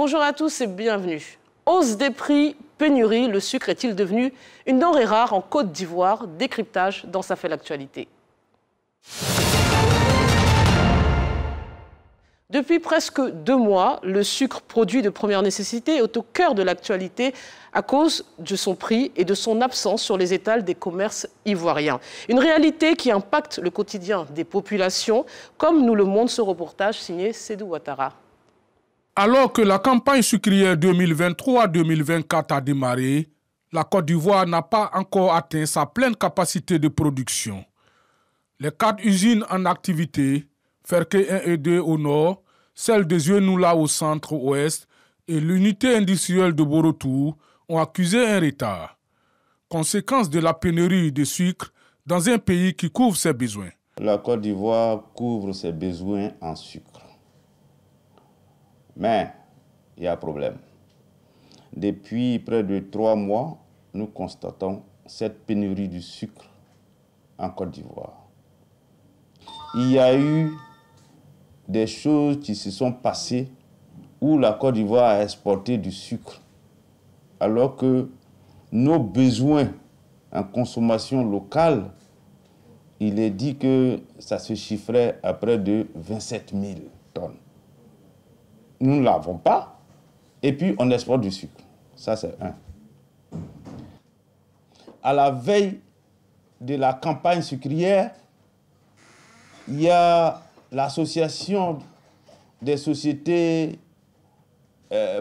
Bonjour à tous et bienvenue. Hausse des prix, pénurie, le sucre est-il devenu une denrée rare en Côte d'Ivoire? Décryptage dans Ça fait l'actualité. Depuis presque 2 mois, le sucre, produit de première nécessité, est au cœur de l'actualité à cause de son prix et de son absence sur les étals des commerces ivoiriens. Une réalité qui impacte le quotidien des populations, comme nous le montre ce reportage signé Sédou Ouattara. Alors que la campagne sucrière 2023-2024 a démarré, la Côte d'Ivoire n'a pas encore atteint sa pleine capacité de production. Les 4 usines en activité, Ferké 1 et 2 au nord, celle de Zouenoula au centre-ouest et l'unité industrielle de Borotou ont accusé un retard. Conséquence de la pénurie de sucre dans un pays qui couvre ses besoins. La Côte d'Ivoire couvre ses besoins en sucre. Mais il y a un problème. Depuis près de 3 mois, nous constatons cette pénurie du sucre en Côte d'Ivoire. Il y a eu des choses qui se sont passées où la Côte d'Ivoire a exporté du sucre, alors que nos besoins en consommation locale, il est dit que ça se chiffrait à près de 27 000 tonnes. Nous ne l'avons pas, et puis on exporte du sucre. Ça, c'est un. À la veille de la campagne sucrière, il y a l'association des sociétés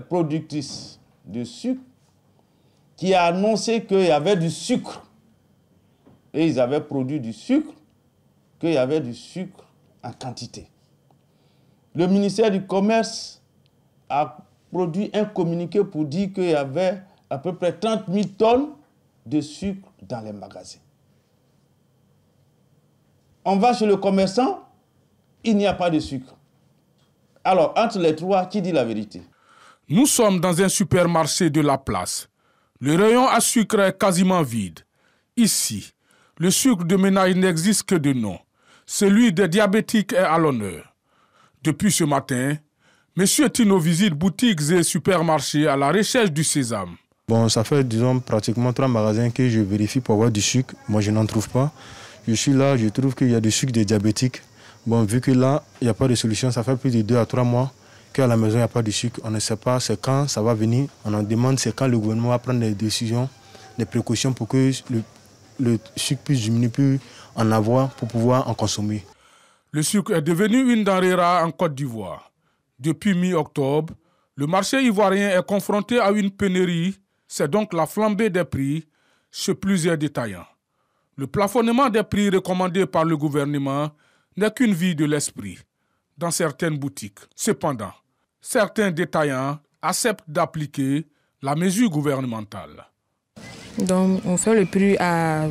productrices de sucre qui a annoncé qu'il y avait du sucre. Et ils avaient produit du sucre, qu'il y avait du sucre en quantité. Le ministère du Commerce a produit un communiqué pour dire qu'il y avait à peu près 30 000 tonnes de sucre dans les magasins. On va chez le commerçant, il n'y a pas de sucre. Alors, entre les trois, qui dit la vérité? Nous sommes dans un supermarché de la place. Le rayon à sucre est quasiment vide. Ici, le sucre de ménage n'existe que de nom. Celui des diabétiques est à l'honneur. Depuis ce matin, Monsieur Tino visite boutiques et supermarchés à la recherche du sésame. Bon, ça fait, disons, pratiquement 3 magasins que je vérifie pour avoir du sucre. Moi, je n'en trouve pas. Je suis là, je trouve qu'il y a du sucre des diabétiques. Bon, vu que là, il n'y a pas de solution, ça fait plus de 2 à 3 mois qu'à la maison, il n'y a pas de sucre. On ne sait pas c'est quand ça va venir. On en demande c'est quand le gouvernement va prendre des décisions, des précautions pour que le sucre puisse diminuer, plus en avoir pour pouvoir en consommer. Le sucre est devenu une denrée rare en Côte d'Ivoire. Depuis mi-octobre, le marché ivoirien est confronté à une pénurie. C'est donc la flambée des prix chez plusieurs détaillants. Le plafonnement des prix recommandé par le gouvernement n'est qu'une vue de l'esprit dans certaines boutiques. Cependant, certains détaillants acceptent d'appliquer la mesure gouvernementale. Donc, on fait le prix à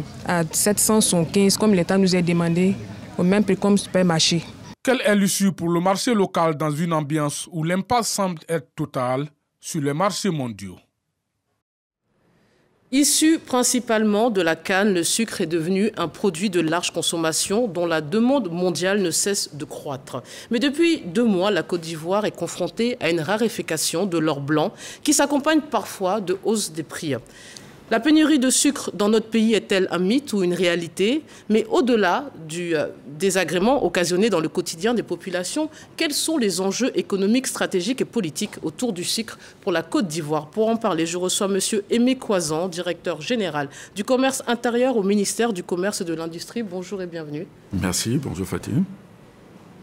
775 comme l'État nous a demandé, au même prix comme supermarché. Quelle est l'issue pour le marché local dans une ambiance où l'impasse semble être totale sur les marchés mondiaux? Issu principalement de la canne, le sucre est devenu un produit de large consommation dont la demande mondiale ne cesse de croître. Mais depuis 2 mois, la Côte d'Ivoire est confrontée à une raréfaction de l'or blanc qui s'accompagne parfois de hausse des prix. La pénurie de sucre dans notre pays est-elle un mythe ou une réalité? Mais au-delà du désagrément occasionné dans le quotidien des populations, quels sont les enjeux économiques, stratégiques et politiques autour du sucre pour la Côte d'Ivoire? Pour en parler, je reçois M. Aimé Coisan, directeur général du commerce intérieur au ministère du Commerce et de l'Industrie. Bonjour et bienvenue. Merci, bonjour Fatih.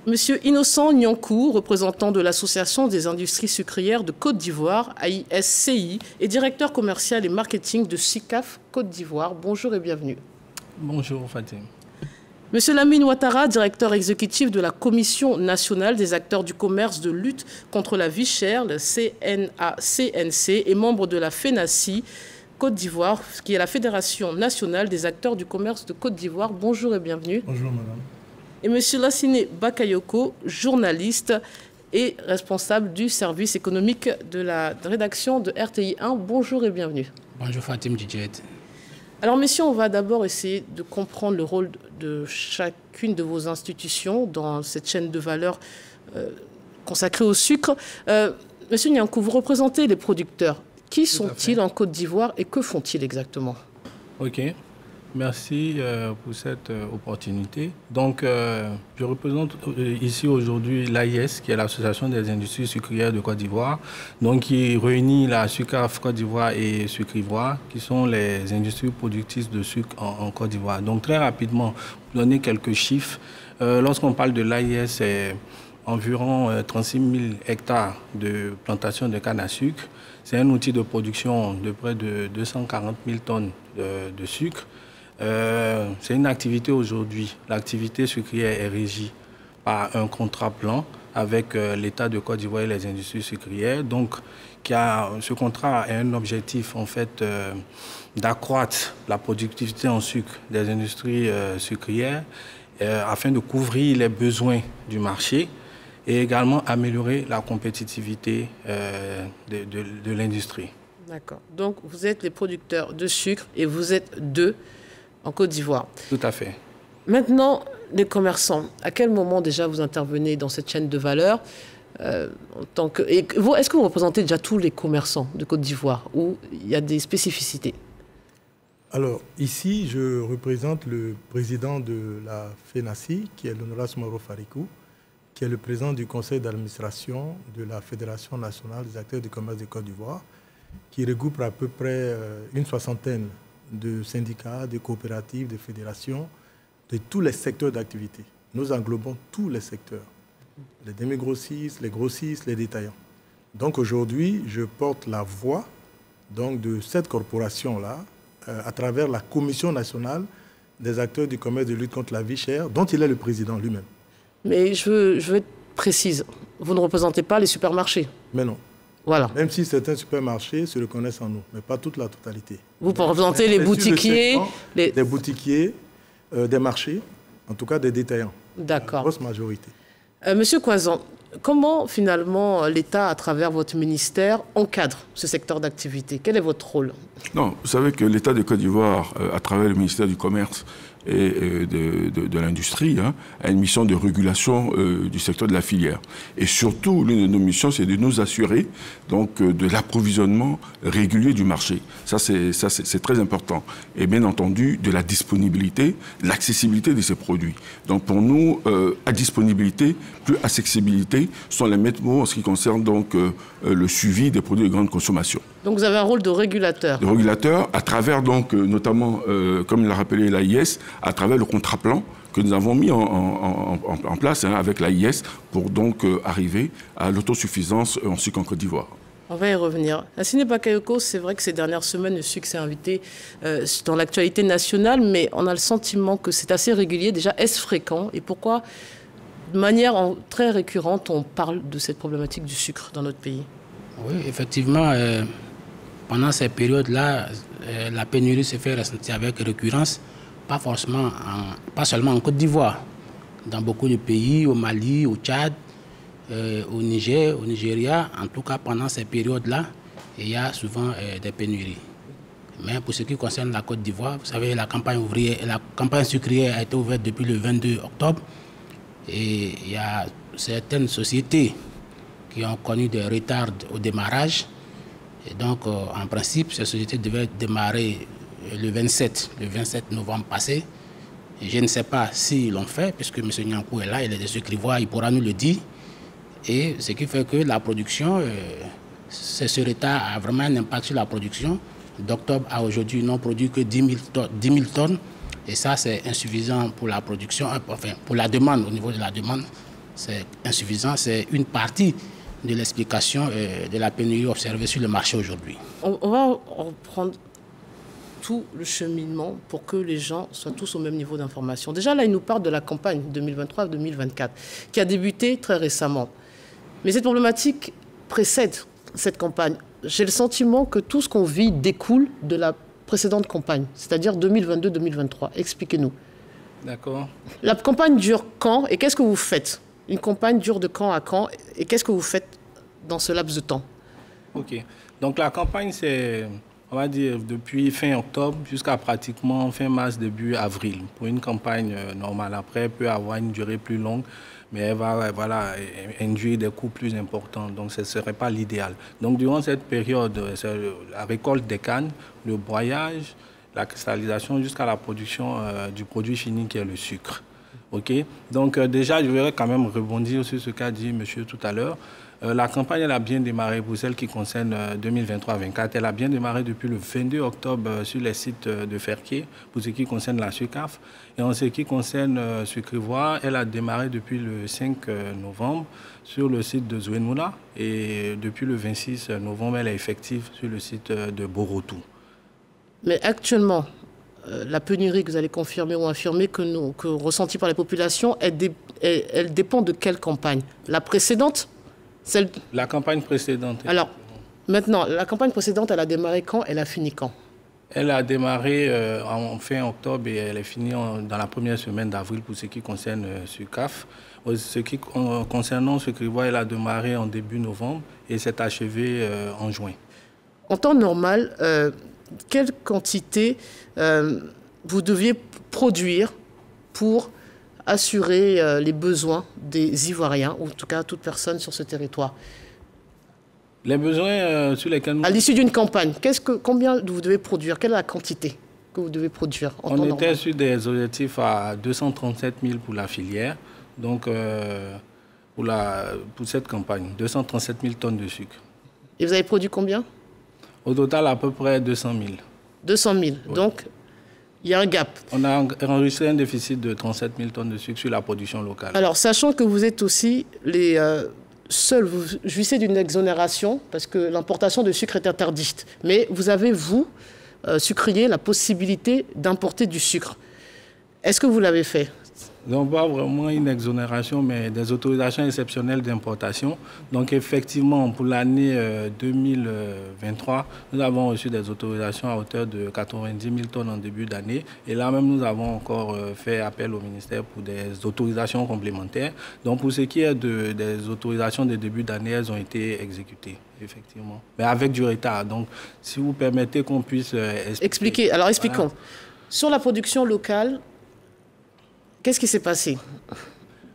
Monsieur Innocent Nyankou, représentant de l'Association des industries sucrières de Côte d'Ivoire, AISCI, et directeur commercial et marketing de SICAF Côte d'Ivoire. Bonjour et bienvenue. Bonjour Fatih. Monsieur Lamine Ouattara, directeur exécutif de la Commission nationale des acteurs du commerce de lutte contre la vie chère, le CNACNC, et membre de la FENACI Côte d'Ivoire, qui est la Fédération nationale des acteurs du commerce de Côte d'Ivoire. Bonjour et bienvenue. Bonjour madame. Et M. Lassine Bakayoko, journaliste et responsable du service économique de la rédaction de RTI 1. Bonjour et bienvenue. Bonjour Fatim Djidjet. Alors messieurs, on va d'abord essayer de comprendre le rôle de chacune de vos institutions dans cette chaîne de valeur consacrée au sucre. Monsieur Niankou, vous représentez les producteurs. Qui sont-ils en Côte d'Ivoire et que font-ils exactement? Ok, merci pour cette opportunité. Donc, je représente ici aujourd'hui l'AIS, qui est l'Association des industries sucrières de Côte d'Ivoire, donc qui réunit la SUCAF Côte d'Ivoire et Sucrivoire, qui sont les industries productrices de sucre en Côte d'Ivoire. Donc, très rapidement, pour donner quelques chiffres, lorsqu'on parle de l'AIS, c'est environ 36 000 hectares de plantation de canne à sucre. C'est un outil de production de près de 240 000 tonnes de sucre. C'est une activité aujourd'hui. L'activité sucrière est régie par un contrat plan avec l'État de Côte d'Ivoire et les industries sucrières. Donc, ce contrat a un objectif en fait d'accroître la productivité en sucre des industries sucrières afin de couvrir les besoins du marché et également améliorer la compétitivité de l'industrie. D'accord. Donc, vous êtes les producteurs de sucre et vous êtes deux en Côte d'Ivoire. Tout à fait. Maintenant, les commerçants, à quel moment déjà vous intervenez dans cette chaîne de valeur est-ce que vous représentez déjà tous les commerçants de Côte d'Ivoire ou il y a des spécificités? Alors, ici, je représente le président de la FENACI, qui est l'honorable Moro Farikou, qui est le président du conseil d'administration de la Fédération nationale des acteurs du commerce de Côte d'Ivoire, qui regroupe à peu près une soixantaine de syndicats, de coopératives, de fédérations, de tous les secteurs d'activité. Nous englobons tous les secteurs, les demi-grossistes, les grossistes, les détaillants. Donc aujourd'hui, je porte la voix donc, de cette corporation-là à travers la Commission nationale des acteurs du commerce de lutte contre la vie chère, dont il est le président lui-même. Mais je veux être précise. Vous ne représentez pas les supermarchés? Mais non. Voilà. Même si certains supermarchés se reconnaissent en nous, mais pas toute la totalité. Vous représentez les boutiquiers, des boutiquiers, des marchés, en tout cas des détaillants. D'accord. La grosse majorité. Monsieur Kwazan, comment finalement l'État, à travers votre ministère, encadre ce secteur d'activité? Quel est votre rôle? Non, vous savez que l'État de Côte d'Ivoire, à travers le ministère du Commerce et de l'industrie, a une mission de régulation du secteur de la filière. Et surtout, l'une de nos missions, c'est de nous assurer donc, de l'approvisionnement régulier du marché. Ça, c'est très important. Et bien entendu, de la disponibilité, l'accessibilité de ces produits. Donc pour nous, à disponibilité, plus accessibilité sont les maîtres mots en ce qui concerne donc, le suivi des produits de grande consommation. Donc vous avez un rôle de régulateur. De régulateur, à travers donc, notamment, comme l'a rappelé l'AIS, à travers le contrat plan que nous avons mis en place avec l'AIS pour donc arriver à l'autosuffisance en sucre en Côte d'Ivoire. On va y revenir. Assine Bakayoko, c'est vrai que ces dernières semaines, le sucre s'est invité dans l'actualité nationale, mais on a le sentiment que c'est assez régulier. Déjà, est-ce fréquent? Et pourquoi, de manière très récurrente, on parle de cette problématique du sucre dans notre pays? Oui, effectivement, pendant ces périodes-là, la pénurie se fait ressentir avec récurrence, pas seulement en Côte d'Ivoire, dans beaucoup de pays, au Mali, au Tchad, au Niger, au Nigeria. En tout cas, pendant ces périodes-là, il y a souvent des pénuries. Mais pour ce qui concerne la Côte d'Ivoire, vous savez, la campagne sucrière a été ouverte depuis le 22 octobre. Et il y a certaines sociétés qui ont connu des retards au démarrage. Et donc, en principe, ces sociétés devaient démarrer le 27 novembre passé. Et je ne sais pas s'ils l'ont fait, puisque M. Niankou est là, il est de Sucrivoire, il pourra nous le dire. Et ce qui fait que la production, ce retard a vraiment un impact sur la production. D'octobre à aujourd'hui, ils n'ont produit que 10 000 tonnes. Et ça, c'est insuffisant pour la production, enfin, pour la demande. Au niveau de la demande, c'est insuffisant. C'est une partie de l'explication de la pénurie observée sur le marché aujourd'hui. On va reprendre tout le cheminement pour que les gens soient tous au même niveau d'information. Déjà, là, il nous parle de la campagne 2023-2024 qui a débuté très récemment. Mais cette problématique précède cette campagne. J'ai le sentiment que tout ce qu'on vit découle de la précédente campagne, c'est-à-dire 2022-2023. Expliquez-nous. D'accord. La campagne dure quand et qu'est-ce que vous faites? Une campagne dure de quand à quand et qu'est-ce que vous faites dans ce laps de temps? OK. Donc la campagne, c'est on va dire, depuis fin octobre jusqu'à pratiquement fin mars, début avril, pour une campagne normale. Après, elle peut avoir une durée plus longue, mais elle va induire des coûts plus importants. Donc, ce ne serait pas l'idéal. Donc, durant cette période, c'est la récolte des cannes, le broyage, la cristallisation jusqu'à la production du produit fini qui est le sucre. Okay? Donc, déjà, je voudrais quand même rebondir sur ce qu'a dit monsieur tout à l'heure. La campagne, elle a bien démarré pour celle qui concerne 2023-24. Elle a bien démarré depuis le 22 octobre sur les sites de Ferquier pour ce qui concerne la SUCAF. Et en ce qui concerne Sucrivoire, elle a démarré depuis le 5 novembre sur le site de Zouenmoula. Et depuis le 26 novembre, elle est effective sur le site de Borotou. Mais actuellement, la pénurie que vous allez confirmer ou infirmer que ressentie par les populations, elle dépend de quelle campagne? La précédente? La campagne précédente. Alors, maintenant, la campagne précédente, elle a démarré quand? Elle a fini quand? Elle a démarré en fin octobre et elle est finie dans la première semaine d'avril pour ce qui concerne SUCAF. Ce qui concernant Sucrivoire, elle a démarré en début novembre et s'est achevée en juin. En temps normal, quelle quantité vous deviez produire pour assurer les besoins des Ivoiriens, ou en tout cas toute personne sur ce territoire? Les besoins sur lesquels nous... À l'issue d'une campagne, combien vous devez produire? Quelle est la quantité que vous devez produire en temps normal? On était sur des objectifs à 237 000 pour la filière, donc pour cette campagne, 237 000 tonnes de sucre. Et vous avez produit combien? Au total, à peu près 200 000. 200 000, oui. Donc il y a un gap. On a enregistré un déficit de 37 000 tonnes de sucre sur la production locale. Alors, sachant que vous êtes aussi les seuls, vous jouissez d'une exonération, parce que l'importation de sucre est interdite. Mais vous avez, vous, sucriers, la possibilité d'importer du sucre. Est-ce que vous l'avez fait? Donc, pas vraiment une exonération, mais des autorisations exceptionnelles d'importation. Donc, effectivement, pour l'année 2023, nous avons reçu des autorisations à hauteur de 90 000 tonnes en début d'année. Et là même, nous avons encore fait appel au ministère pour des autorisations complémentaires. Donc, pour ce qui est des autorisations de début d'année, elles ont été exécutées, effectivement. Mais avec du retard. Donc, si vous permettez qu'on puisse expliquer. Alors, expliquons. Voilà. Sur la production locale, qu'est-ce qui s'est passé?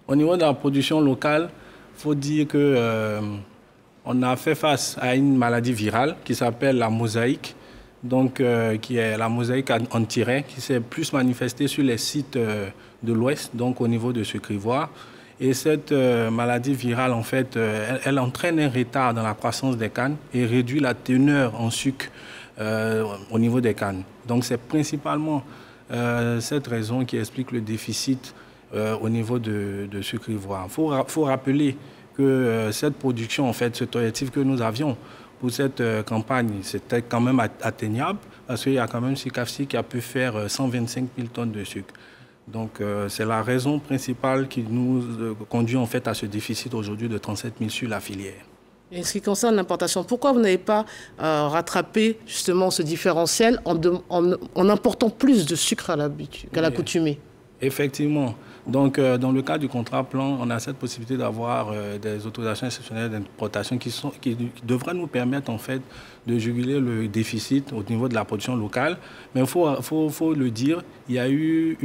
Au niveau de la production locale, il faut dire qu'on a fait face à une maladie virale qui s'appelle la mosaïque, donc, qui est la mosaïque en tiret, qui s'est plus manifestée sur les sites de l'Ouest, donc au niveau de Sucrivoire. Et cette maladie virale, en fait, elle entraîne un retard dans la croissance des cannes et réduit la teneur en sucre au niveau des cannes. Donc c'est principalement cette raison qui explique le déficit au niveau de Sucrivoire. Il faut rappeler que cette production, en fait, cet objectif que nous avions pour cette campagne, c'était quand même atteignable parce qu'il y a quand même SUCAFSI qui a pu faire 125 000 tonnes de sucre. Donc c'est la raison principale qui nous conduit en fait à ce déficit aujourd'hui de 37 000 sur la filière. Et en ce qui concerne l'importation, pourquoi vous n'avez pas rattrapé justement ce différentiel en important plus de sucre qu'à l'accoutumée? Effectivement. Donc, dans le cas du contrat plan, on a cette possibilité d'avoir des autorisations exceptionnelles d'importation qui devraient nous permettre en fait de juguler le déficit au niveau de la production locale. Mais il faut le dire, il y a eu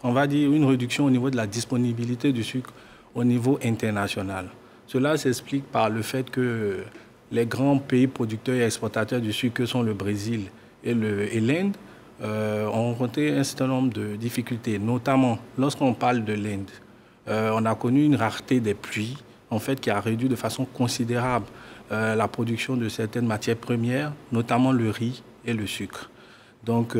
on va dire une réduction au niveau de la disponibilité du sucre au niveau international. Cela s'explique par le fait que les grands pays producteurs et exportateurs du sucre, que sont le Brésil et l'Inde, ont rencontré un certain nombre de difficultés, notamment lorsqu'on parle de l'Inde. On a connu une rareté des pluies, en fait, qui a réduit de façon considérable la production de certaines matières premières, notamment le riz et le sucre. Donc,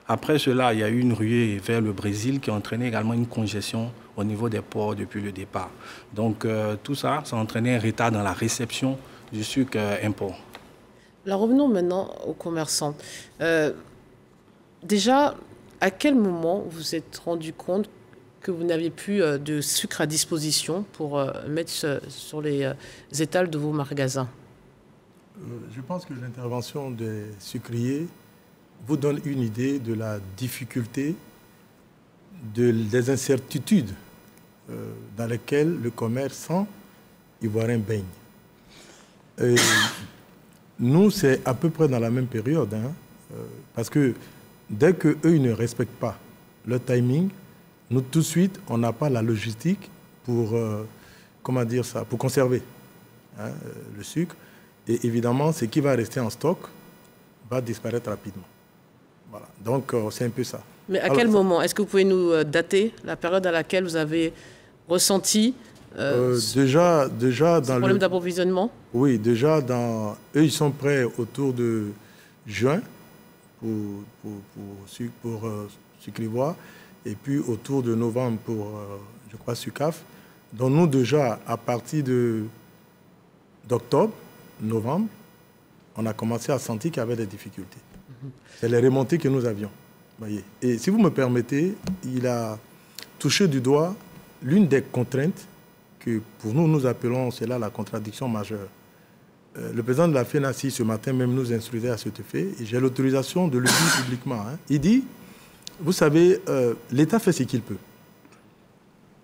après cela, il y a eu une ruée vers le Brésil qui a entraîné également une congestion au niveau des ports depuis le départ. Donc tout ça, ça a entraîné un retard dans la réception du sucre import. Alors revenons maintenant aux commerçants. Déjà, à quel moment vous vous êtes rendu compte que vous n'aviez plus de sucre à disposition pour mettre sur les étals de vos magasins? Je pense que l'intervention des sucriers vous donne une idée de la difficulté, des incertitudes dans lesquelles le commerçant ivoirien baigne. Nous, c'est à peu près dans la même période. Parce que dès qu'eux, ils ne respectent pas le timing, nous, tout de suite, on n'a pas la logistique pour, pour conserver le sucre. Et évidemment, ce qui va rester en stock va disparaître rapidement. Voilà. Donc, c'est un peu ça. Mais à quel moment? Est-ce que vous pouvez nous dater la période à laquelle vous avez ressenti déjà dans le problème d'approvisionnement? Oui, déjà, eux, ils sont prêts autour de juin pour Sucrivoire, et puis autour de novembre pour, je crois, Sucaf. Donc nous, déjà, à partir d'octobre, novembre, on a commencé à sentir qu'il y avait des difficultés. C'est les remontées que nous avions. Voyez. Et si vous me permettez, il a touché du doigt l'une des contraintes que pour nous, nous appelons cela la contradiction majeure. Le président de la FENACI, ce matin même, nous instruisait à cet effet, et j'ai l'autorisation de le dire publiquement. Il dit, vous savez, l'État fait ce qu'il peut.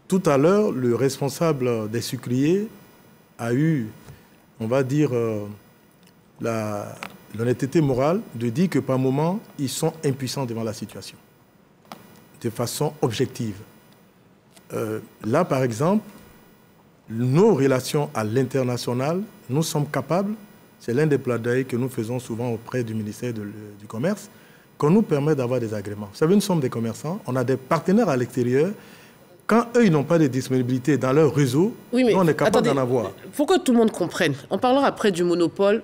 Tout à l'heure, le responsable des sucriers a eu, on va dire, l'honnêteté morale de dire que par moments, ils sont impuissants devant la situation, de façon objective. Là, par exemple, nos relations à l'international, nous sommes capables, c'est l'un des plaidoyers que nous faisons souvent auprès du ministère du Commerce, qu'on nous permet d'avoir des agréments. Vous savez, nous sommes des commerçants, on a des partenaires à l'extérieur. Quand eux, ils n'ont pas de disponibilité dans leur réseau, oui, nous, on est capable d'en avoir. Pour que tout le monde comprenne, on parlera après du monopole,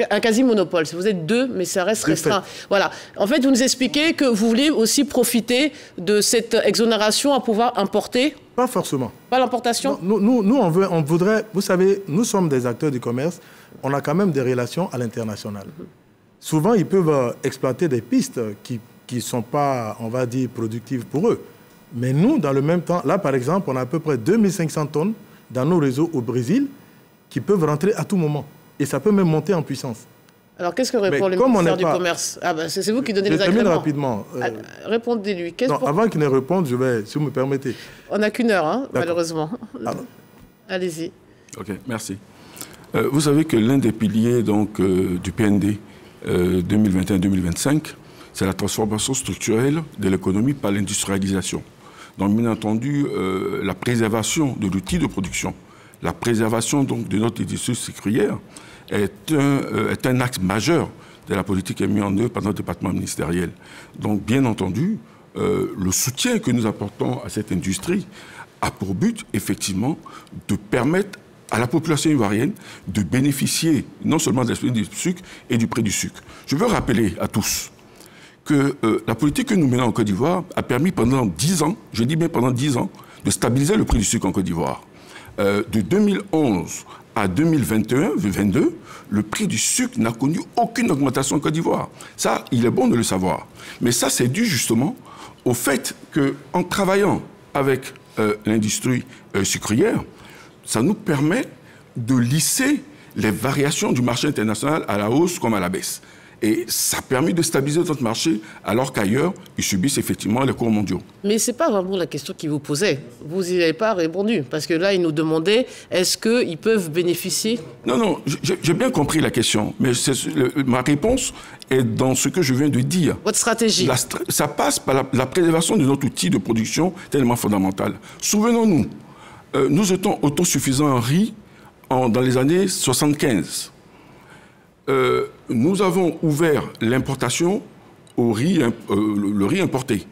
un quasi-monopole. Vous êtes deux, mais ça reste restreint. Voilà. En fait, vous nous expliquez que vous voulez aussi profiter de cette exonération à pouvoir importer. Pas forcément. Pas l'importation? Nous, on voudrait... Vous savez, nous sommes des acteurs du commerce. On a quand même des relations à l'international. Souvent, ils peuvent exploiter des pistes qui ne sont pas, on va dire, productives pour eux. Mais nous, dans le même temps, là, par exemple, on a à peu près 2500 tonnes dans nos réseaux au Brésil qui peuvent rentrer à tout moment. Et ça peut même monter en puissance. Alors, qu'est-ce que répond le ministère du Commerce? C'est vous qui donnez les agréments. Je termine rapidement. Répondez-lui. Avant qu'il ne réponde, je vais, si vous me permettez. On n'a qu'une heure, malheureusement. Allez-y. OK, merci. Vous savez que l'un des piliers donc, du PND 2021-2025, c'est la transformation structurelle de l'économie par l'industrialisation. Donc, bien entendu, la préservation de l'outil de production, la préservation donc, de notre industrie sucrière est un axe majeur de la politique qui est mise en œuvre par notre département ministériel. Donc, bien entendu, le soutien que nous apportons à cette industrie a pour but, effectivement, de permettre à la population ivoirienne de bénéficier non seulement de l'esprit du sucre et du prix du sucre. Je veux rappeler à tous que la politique que nous menons en Côte d'Ivoire a permis pendant 10 ans, je dis bien pendant 10 ans, de stabiliser le prix du sucre en Côte d'Ivoire. De 2011 à 2021-2022, le prix du sucre n'a connu aucune augmentation en Côte d'Ivoire. Ça, il est bon de le savoir. Mais ça, c'est dû justement au fait qu'en travaillant avec l'industrie sucrière, ça nous permet de lisser les variations du marché international à la hausse comme à la baisse. Et ça a permis de stabiliser notre marché, alors qu'ailleurs, ils subissent effectivement les cours mondiaux. Mais ce n'est pas vraiment la question qu'il vous posait. Vous n'y avez pas répondu. Parce que là, il nous demandait, est-ce qu'ils peuvent bénéficier? Non, j'ai bien compris la question. Mais ma réponse est dans ce que je viens de dire. Votre stratégie? Ça passe par la préservation de notre outil de production tellement fondamental. Souvenons-nous, nous étions autosuffisants en riz dans les années 75. Nous avons ouvert l'importation au riz, le riz importé,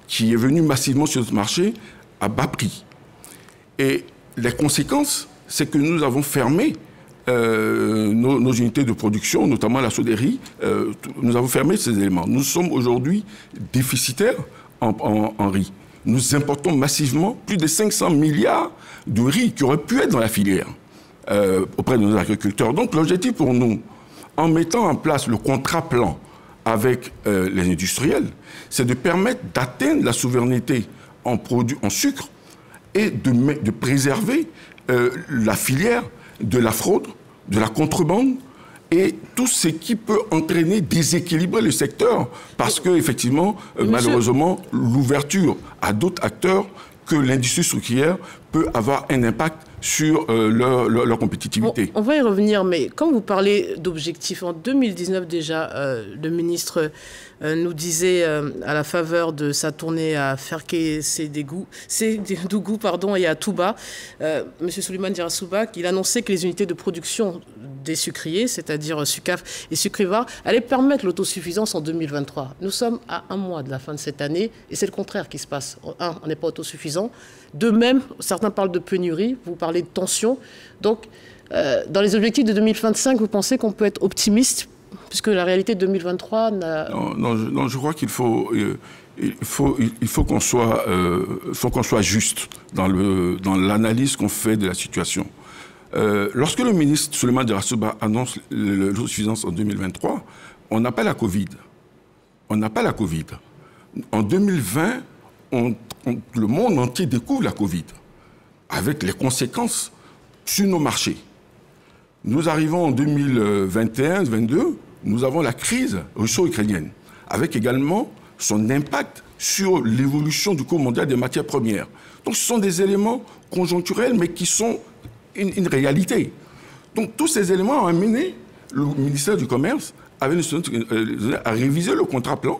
qui est venu massivement sur notre marché à bas prix. Et les conséquences, c'est que nous avons fermé nos unités de production, notamment la soderie. Nous avons fermé ces éléments. Nous sommes aujourd'hui déficitaires en riz. Nous importons massivement plus de 500 milliards de riz qui auraient pu être dans la filière auprès de nos agriculteurs. Donc l'objectif pour nous, en mettant en place le contrat plan avec les industriels, c'est de permettre d'atteindre la souveraineté en sucre et de préserver la filière de la fraude, de la contrebande et tout ce qui peut entraîner, déséquilibrer le secteur parce que, effectivement, malheureusement, l'ouverture à d'autres acteurs que l'industrie sucrière peut avoir un impact sur leur compétitivité. On va y revenir, mais quand vous parlez d'objectifs, en 2019 déjà, le ministre nous disait à la faveur de sa tournée à Sédougou et à Touba, M. Souleymane Diarra qu'il annonçait que les unités de production des sucriers, c'est-à-dire Sucaf et Sucrivar, allaient permettre l'autosuffisance en 2023. Nous sommes à 1 mois de la fin de cette année et c'est le contraire qui se passe. Un, on n'est pas autosuffisant. De même, certains parlent de pénurie, vous parlez de tension. Donc, dans les objectifs de 2025, vous pensez qu'on peut être optimiste puisque la réalité de 2023 n'a... Non, je crois qu'il faut qu'on soit juste dans l'analyse qu'on fait de la situation. Lorsque le ministre Souleymane Diarra annonce l'autosuffisance en 2023, on n'a pas la Covid. On n'a pas la Covid. En 2020, le monde entier découvre la Covid, avec les conséquences sur nos marchés. Nous arrivons en 2021-2022, nous avons la crise russo-ukrainienne, avec également son impact sur l'évolution du cours mondial des matières premières. Donc ce sont des éléments conjoncturels, mais qui sont une réalité. Donc tous ces éléments ont amené le ministère du Commerce à réviser le contrat plan,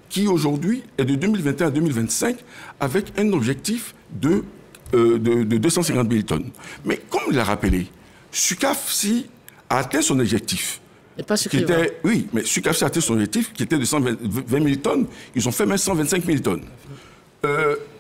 qui aujourd'hui est de 2021 à 2025, avec un objectif de 250 000 tonnes. Mais comme il l'a rappelé, Sucaf a atteint son objectif. Et pas Sucrivar. Oui, mais Sucaf a atteint son objectif qui était de 120 000 tonnes. Ils ont fait même 125 000 tonnes.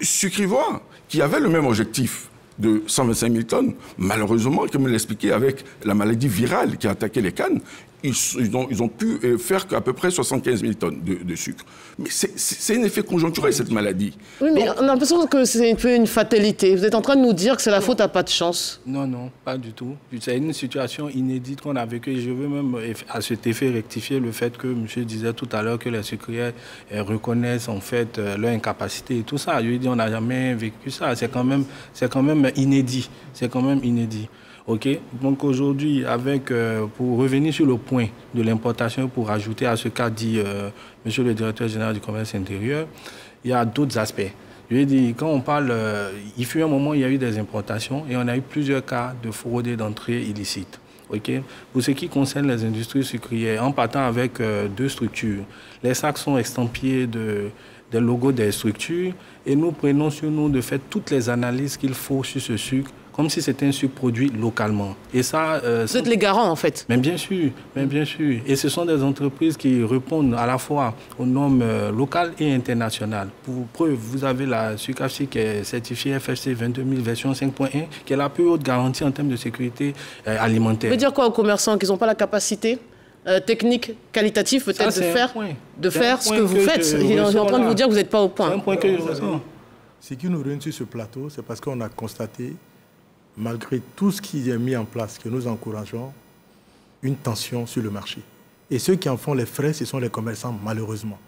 Sucrivar, qui avait le même objectif de 125 000 tonnes, malheureusement, comme il l'expliquait, avec la maladie virale qui a attaqué les cannes, ils ont pu faire qu'à peu près 75 000 tonnes de sucre. Mais c'est un effet conjoncturel, cette maladie. Oui, mais on a l'impression que c'est un peu une fatalité. Vous êtes en train de nous dire que c'est la faute à pas de chance. Non, pas du tout. C'est une situation inédite qu'on a vécue. Je veux même, à cet effet, rectifier le fait que monsieur disait tout à l'heure que les sucrières reconnaissent en fait leur incapacité et tout ça. Je lui dis, on n'a jamais vécu ça. C'est quand même inédit. C'est quand même inédit. OK. Donc aujourd'hui, pour revenir sur le point de l'importation, pour ajouter à ce qu'a dit monsieur le directeur général du commerce intérieur, il y a d'autres aspects. Je veux dire, quand on parle, il fut un moment où il y a eu des importations et on a eu plusieurs cas de fraude et d'entrée illicite. Okay. Pour ce qui concerne les industries sucrières, en partant avec 2 structures, les sacs sont estampillés des logos des structures et nous prenons sur nous de faire toutes les analyses qu'il faut sur ce sucre, comme si c'était un sucre produit localement. Et ça, vous êtes les garants, en fait. Mais bien sûr. Et ce sont des entreprises qui répondent à la fois aux normes locales et internationales. Pour preuve, vous avez la Sucafsi qui est certifiée FSC 22000 version 5.1, qui est la plus haute garantie en termes de sécurité alimentaire. Vous veut dire quoi aux commerçants? Qu'ils n'ont pas la capacité technique, qualitative, peut-être, de faire ce que vous faites? Il est en train de vous dire que vous n'êtes pas au point. C'est un point que je ressens. Ce qui nous réunit sur ce plateau, c'est parce qu'on a constaté, malgré tout ce qui est mis en place, que nous encourageons, une tension sur le marché. Et ceux qui en font les frais, ce sont les commerçants, malheureusement.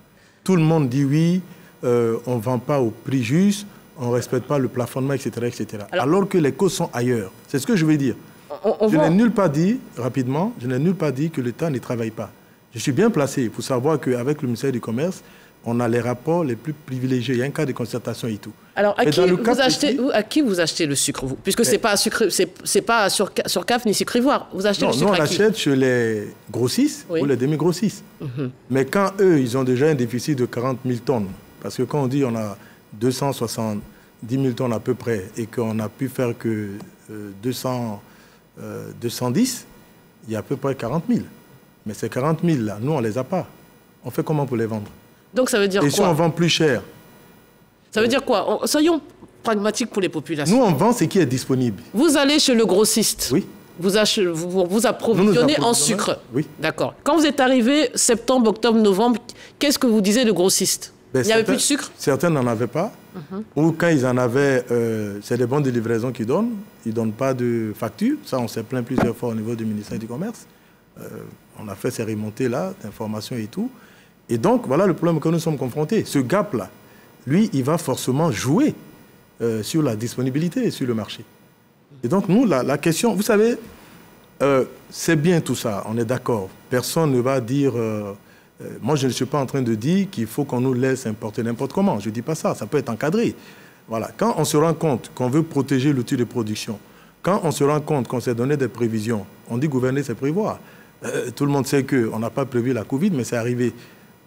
Tout le monde dit oui, on ne vend pas au prix juste, on ne respecte pas le plafonnement, etc. etc. Alors que les causes sont ailleurs. C'est ce que je veux dire. Je n'ai nulle part dit, rapidement, que l'État ne travaille pas. Je suis bien placé pour savoir qu'avec le ministère du Commerce, on a les rapports les plus privilégiés. Il y a un cas de concertation et tout. Alors, à qui vous achetez le sucre, vous? Puisque ce n'est pas sur CAF ni Sucrivoir. Vous achetez le sucre nous, on à qui? achète chez les grossistes ou les demi-grossistes. Mais quand eux, ils ont déjà un déficit de 40 000 tonnes, parce que quand on dit on a 270 000 tonnes à peu près et qu'on a pu faire que 210, il y a à peu près 40 000. Mais ces 40 000 là, nous, on ne les a pas. On fait comment pour les vendre? Donc ça veut dire quoi? Et si on vend plus cher? Ça veut dire quoi? Soyons pragmatiques pour les populations. Nous, on vend ce qui est disponible. Vous allez chez le grossiste. Oui. Vous approvisionnez en sucre. Oui. D'accord. Quand vous êtes arrivé septembre, octobre, novembre, qu'est-ce que vous disiez le grossiste? Il n'y avait plus de sucre? Certains n'en avaient pas. Ou quand ils en avaient, c'est des bons de livraison qu'ils donnent. Ils ne donnent pas de facture. Ça, on s'est plaint plusieurs fois au niveau du ministère du Commerce. On a fait ces remontées-là, d'informations et tout. Et donc, voilà le problème que nous sommes confrontés. Ce gap-là, lui, il va forcément jouer sur la disponibilité sur le marché. Et donc, nous, la question, vous savez, c'est bien tout ça, on est d'accord. Personne ne va dire... moi, je ne suis pas en train de dire qu'il faut qu'on nous laisse importer n'importe comment. Je ne dis pas ça, ça peut être encadré. Voilà. Quand on se rend compte qu'on veut protéger l'outil de production, Quand on se rend compte qu'on s'est donné des prévisions, on dit gouverner, c'est prévoir. Tout le monde sait qu'on n'a pas prévu la Covid, mais c'est arrivé.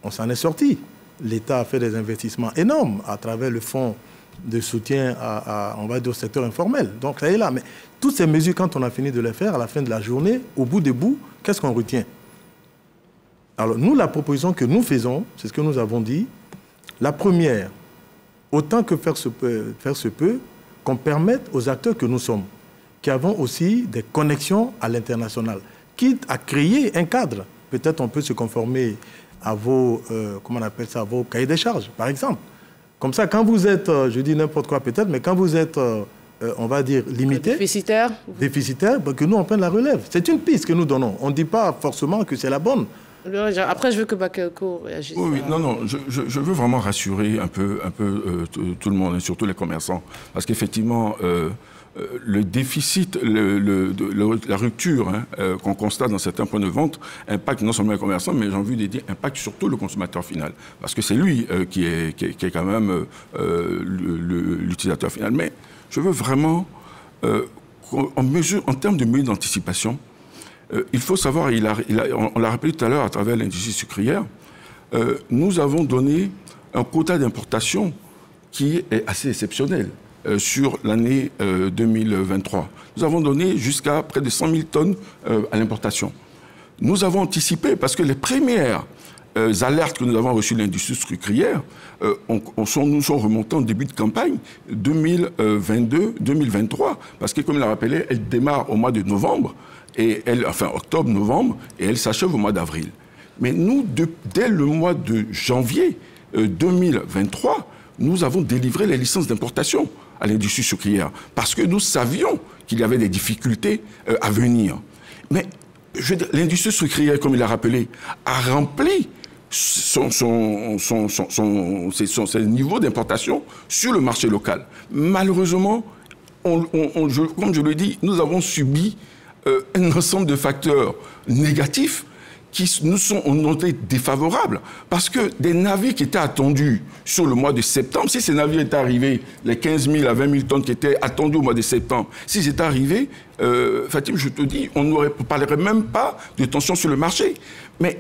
On s'en est sorti. L'État a fait des investissements énormes à travers le fonds de soutien on va dire, au secteur informel. Donc ça est là. Mais toutes ces mesures, quand on a fini de les faire, à la fin de la journée, au bout des bouts, qu'est-ce qu'on retient? Alors nous, la proposition que nous faisons, c'est ce que nous avons dit. La première, autant que faire se peut, qu'on permette aux acteurs que nous sommes, qui avons aussi des connexions à l'international, quitte à créer un cadre. Peut-être on peut se conformer à vos, comment on appelle ça, à vos cahiers des charges, par exemple. Comme ça, quand vous êtes, je dis n'importe quoi peut-être, mais quand vous êtes, on va dire, limité, déficitaire, ben, que nous, on prenne la relève. C'est une piste que nous donnons. On ne dit pas forcément que c'est la bonne. Après, je veux que Bakayoko réagisse. Oui, non, je veux vraiment rassurer un peu tout le monde, et surtout les commerçants. Parce qu'effectivement, le déficit, la rupture qu'on constate dans certains points de vente impacte non seulement les commerçants, mais j'ai envie de dire impacte surtout le consommateur final. Parce que c'est lui qui est quand même l'utilisateur final. Mais je veux vraiment, en termes de mesures d'anticipation, il faut savoir, on l'a rappelé tout à l'heure à travers l'industrie sucrière, nous avons donné un quota d'importation qui est assez exceptionnel. Sur l'année 2023. Nous avons donné jusqu'à près de 100 000 tonnes à l'importation. Nous avons anticipé, parce que les premières alertes que nous avons reçues de l'industrie sucrière nous sont remontées en début de campagne 2022-2023, parce que, comme il l'a rappelé, elle démarre au mois de novembre, octobre-novembre, et elle s'achève au mois d'avril. Mais nous, dès le mois de janvier 2023, nous avons délivré les licences d'importation à l'industrie sucrière, parce que nous savions qu'il y avait des difficultés à venir. Mais l'industrie sucrière, comme il l'a rappelé, a rempli ses niveaux d'importation sur le marché local. Malheureusement, comme je le dis, nous avons subi un ensemble de facteurs négatifs qui ont été défavorables, parce que des navires qui étaient attendus sur le mois de septembre, si ces navires étaient arrivés, les 15 000 à 20 000 tonnes qui étaient attendus au mois de septembre, s'ils étaient arrivés, Fatim, je te dis, on ne parlerait même pas de tension sur le marché. Mais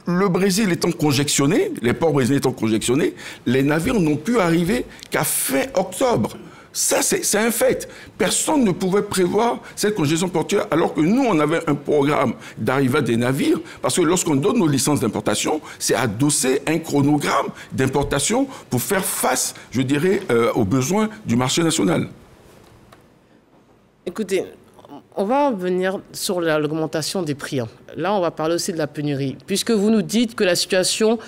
le Brésil étant conjectionné, les ports brésiliens étant conjectionnés, les navires n'ont pu arriver qu'à fin octobre. Ça, c'est un fait. Personne ne pouvait prévoir cette congestion portuaire, alors que nous, on avait un programme d'arrivée des navires, parce que lorsqu'on donne nos licences d'importation, c'est adosser un chronogramme d'importation pour faire face, je dirais, aux besoins du marché national. Écoutez, on va revenir sur l'augmentation des prix. Là, on va parler aussi de la pénurie, puisque vous nous dites que la situation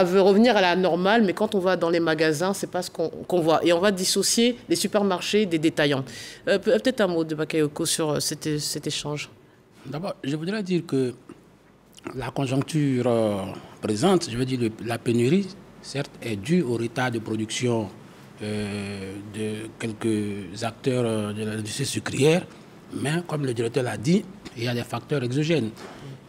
veut revenir à la normale, mais quand on va dans les magasins, c'est pas ce qu'on voit. Et on va dissocier les supermarchés des détaillants. Peut-être un mot de Bakayoko sur cet échange. D'abord, je voudrais dire que la conjoncture présente, je veux dire la pénurie, certes, est due au retard de production de quelques acteurs de l'industrie sucrière, mais comme le directeur l'a dit, il y a des facteurs exogènes.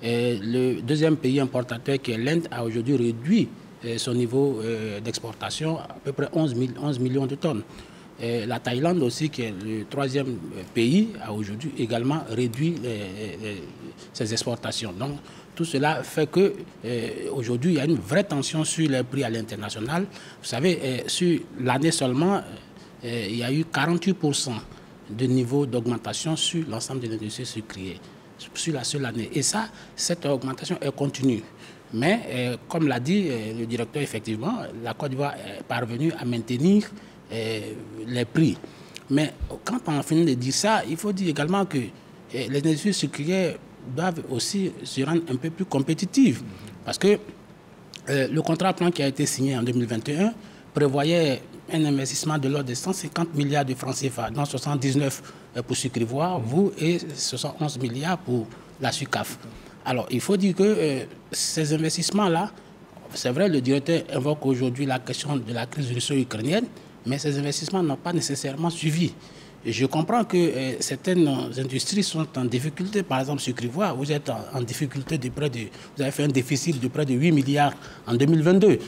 Et le deuxième pays importateur, qui est l'Inde, a aujourd'hui réduit son niveau d'exportation à peu près 11 millions de tonnes. Et la Thaïlande aussi, qui est le troisième pays, a aujourd'hui également réduit ses exportations. Donc tout cela fait qu'aujourd'hui, il y a une vraie tension sur les prix à l'international. Vous savez, sur l'année seulement, il y a eu 48% de niveau d'augmentation sur l'ensemble de l'industrie sucrière, sur la seule année. Et ça, cette augmentation est continue. Mais, comme l'a dit le directeur, effectivement, la Côte d'Ivoire est parvenue à maintenir les prix. Mais quand on finit de dire ça, il faut dire également que les industries sucrières doivent aussi se rendre un peu plus compétitives. Parce que le contrat plan qui a été signé en 2021 prévoyait un investissement de l'ordre de 150 milliards de francs CFA, dont 79 pour Sucrivoire, vous, et 71 milliards pour la SUCAF. Alors, il faut dire que ces investissements-là, c'est vrai, le directeur invoque aujourd'hui la question de la crise russo-ukrainienne, mais ces investissements n'ont pas nécessairement suivi. Et je comprends que certaines industries sont en difficulté. Par exemple, Sucrivoire, vous êtes en difficulté vous avez fait un déficit de près de 8 milliards en 2022.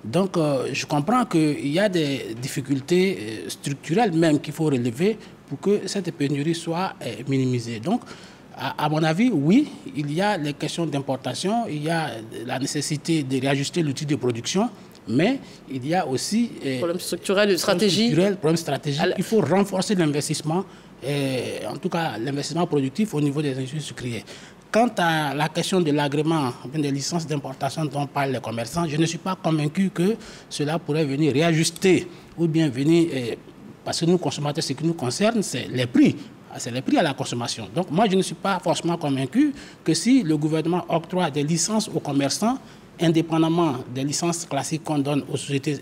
Donc, je comprends qu'il y a des difficultés structurelles même qu'il faut relever pour que cette pénurie soit minimisée. Donc, à mon avis, oui, il y a les questions d'importation, il y a la nécessité de réajuster l'outil de production, mais il y a aussi... problème structurel, de stratégie. Problème stratégique. Il faut renforcer l'investissement, en tout cas l'investissement productif au niveau des industries sucrières. Quant à la question de l'agrément des licences d'importation dont parlent les commerçants, je ne suis pas convaincu que cela pourrait venir réajuster ou bien venir... parce que nous, consommateurs, ce qui nous concerne, c'est les prix. C'est les prix à la consommation. Donc moi, je ne suis pas forcément convaincu que si le gouvernement octroie des licences aux commerçants, indépendamment des licences classiques qu'on donne aux sociétés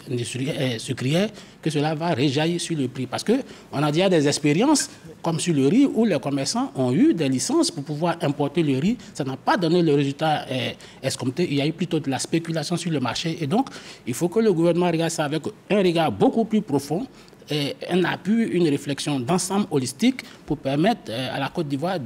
sucrières, que cela va réjaillir sur le prix. Parce qu'on a déjà des expériences, comme sur le riz, où les commerçants ont eu des licences pour pouvoir importer le riz. Ça n'a pas donné le résultat escompté. Il y a eu plutôt de la spéculation sur le marché. Et donc, il faut que le gouvernement regarde ça avec un regard beaucoup plus profond, et un appui, une réflexion d'ensemble holistique pour permettre à la Côte d'Ivoire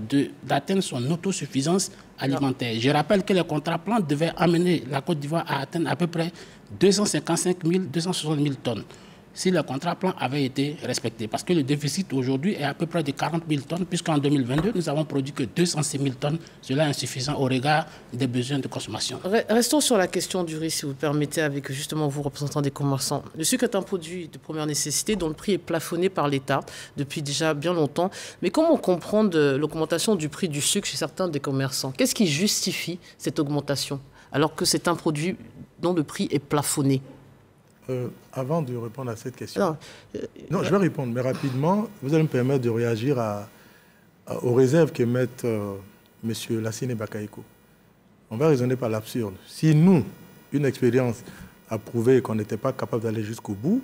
d'atteindre son autosuffisance alimentaire. Je rappelle que les contrats plans devaient amener la Côte d'Ivoire à atteindre à peu près 255 000, 260 000 tonnes. Si le contrat plan avait été respecté. Parce que le déficit aujourd'hui est à peu près de 40 000 tonnes, puisqu'en 2022, nous avons produit que 206 000 tonnes. Cela est insuffisant au regard des besoins de consommation. Restons sur la question du riz, si vous permettez, avec justement vous, représentants des commerçants. Le sucre est un produit de première nécessité dont le prix est plafonné par l'État depuis déjà bien longtemps. Mais comment comprendre l'augmentation du prix du sucre chez certains des commerçants? Qu'est-ce qui justifie cette augmentation, alors que c'est un produit dont le prix est plafonné? Avant de répondre à cette question... Non, je vais répondre, mais rapidement, vous allez me permettre de réagir aux réserves qu'émettent M. Lassine Bakaïko. On va raisonner par l'absurde. Si nous, une expérience a prouvé qu'on n'était pas capable d'aller jusqu'au bout,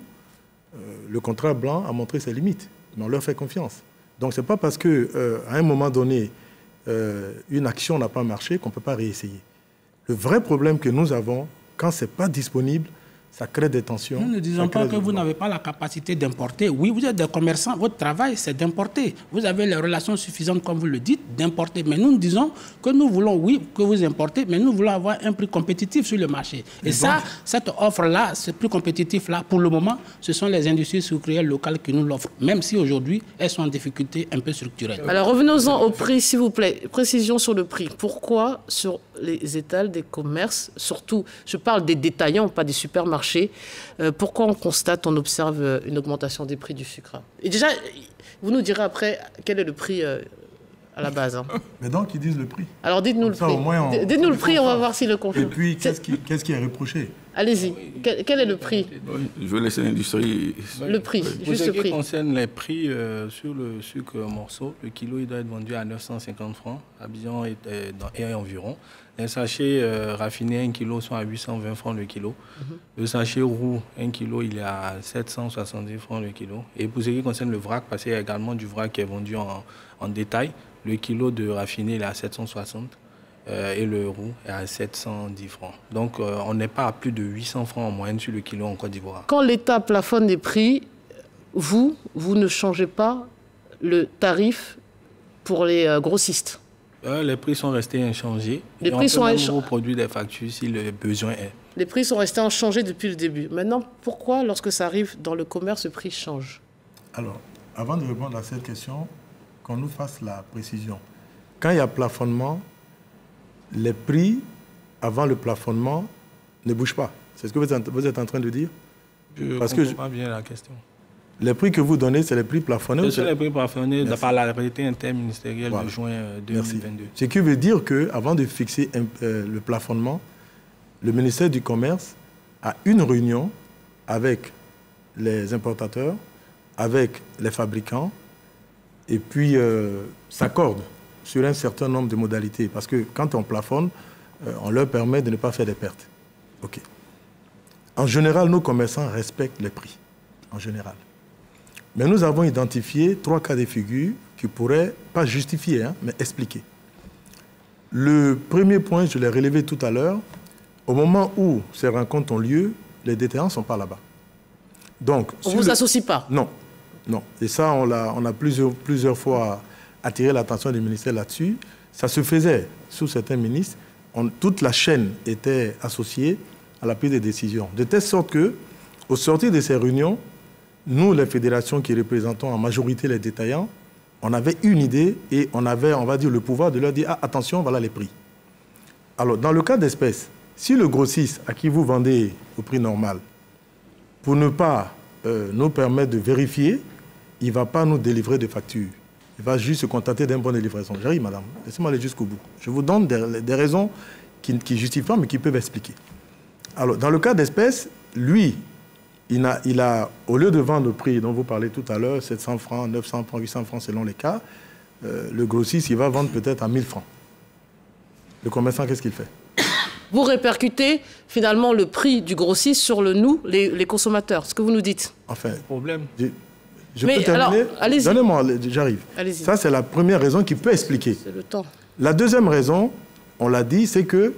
le contrat blanc a montré ses limites, mais on leur fait confiance. Donc ce n'est pas parce qu'à un moment donné, une action n'a pas marché qu'on ne peut pas réessayer. Le vrai problème que nous avons, quand ce n'est pas disponible, ça crée des tensions. Nous ne disons pas que vous n'avez pas la capacité d'importer. Oui, vous êtes des commerçants, votre travail, c'est d'importer. Vous avez les relations suffisantes, comme vous le dites, d'importer. Mais nous disons que nous voulons, oui, que vous importez, mais nous voulons avoir un prix compétitif sur le marché. Et ça, cette offre-là, ce prix compétitif-là, pour le moment, ce sont les industries sucrières locales qui nous l'offrent, même si aujourd'hui, elles sont en difficulté un peu structurelle. Alors, revenons-en au prix, s'il vous plaît. Précision sur le prix. Pourquoi, sur les étals des commerces, surtout, je parle des détaillants, pas des supermarchés, pourquoi on constate, on observe une augmentation des prix du sucre? Et déjà, vous nous direz après quel est le prix à la base. Mais donc, ils disent le prix. Alors, dites-nous le prix. Dites-nous le prix, on va voir si le confirme. Et puis, qu'est-ce qui est reproché? Allez-y. Quel est le prix? Je vais laisser l'industrie. Le prix, juste le prix. Ce qui concerne les prix sur le sucre morceau, le kilo il doit être vendu à 950 francs, à Abidjan et environ. Les sachets raffinés, 1 kg, sont à 820 francs le kilo. Le sachet roux, 1 kg, il est à 770 francs le kilo. Et pour ce qui concerne le vrac, parce qu'il y a également du vrac qui est vendu en détail, le kilo de raffiné, il est à 760 et le roux est à 710 francs. Donc, on n'est pas à plus de 800 francs en moyenne sur le kilo en Côte d'Ivoire. Quand l'État plafonne les prix, vous ne changez pas le tarif pour les grossistes? Les prix sont restés inchangés. Les prix sont inchangés. On peut produire des factures si le besoin est. Les prix sont restés inchangés depuis le début. Maintenant, pourquoi, lorsque ça arrive dans le commerce, le prix change? Alors, avant de répondre à cette question, qu'on nous fasse la précision. Quand il y a plafonnement, les prix, avant le plafonnement, ne bougent pas. C'est ce que vous êtes en train de dire? Je ne comprends pas bien la question. Les prix que vous donnez, c'est les prix plafonnés? Ce sont les prix plafonnés par l'arrêté interministériel de juin 2022. Merci. Ce qui veut dire qu'avant de fixer le plafonnement, le ministère du Commerce a une réunion avec les importateurs, avec les fabricants, et puis s'accorde sur un certain nombre de modalités. Parce que quand on plafonne, on leur permet de ne pas faire des pertes. OK. En général, nos commerçants respectent les prix. En général. Mais nous avons identifié 3 cas de figure qui pourraient, pas justifier, mais expliquer. Le premier point, je l'ai relevé tout à l'heure, au moment où ces rencontres ont lieu, les détaillants ne sont pas là-bas. Donc, on ne vous associe pas? Non. Non. Et ça, on a plusieurs fois attiré l'attention du ministère là-dessus. Ça se faisait sous certains ministres. Toute la chaîne était associée, à la prise des décisions. De telle sorte que, au sortir de ces réunions, nous, les fédérations qui représentons en majorité les détaillants, on avait une idée et on avait, on va dire, le pouvoir de leur dire « Ah, attention, voilà les prix ». Alors, dans le cas d'espèce, si le grossiste à qui vous vendez au prix normal, pour ne pas nous permettre de vérifier, il ne va pas nous délivrer de facture. Il va juste se contenter d'un bon de livraison. J'arrive, madame. Laissez-moi aller jusqu'au bout. Je vous donne des raisons qui justifient, mais qui peuvent expliquer. Alors, dans le cas d'espèce, lui, il a, au lieu de vendre au prix dont vous parlez tout à l'heure, 700 francs, 900 francs, 800 francs selon les cas, le grossiste, il va vendre peut-être à 1000 francs. Le commerçant, qu'est-ce qu'il fait? Vous répercutez finalement le prix du grossiste sur nous, les consommateurs, ce que vous nous dites. Enfin, problème. Je peux terminer. Allez-y. Donnez-moi, j'arrive. Ça, c'est la première raison qui peut expliquer. C'est le temps. La deuxième raison, on l'a dit, c'est que,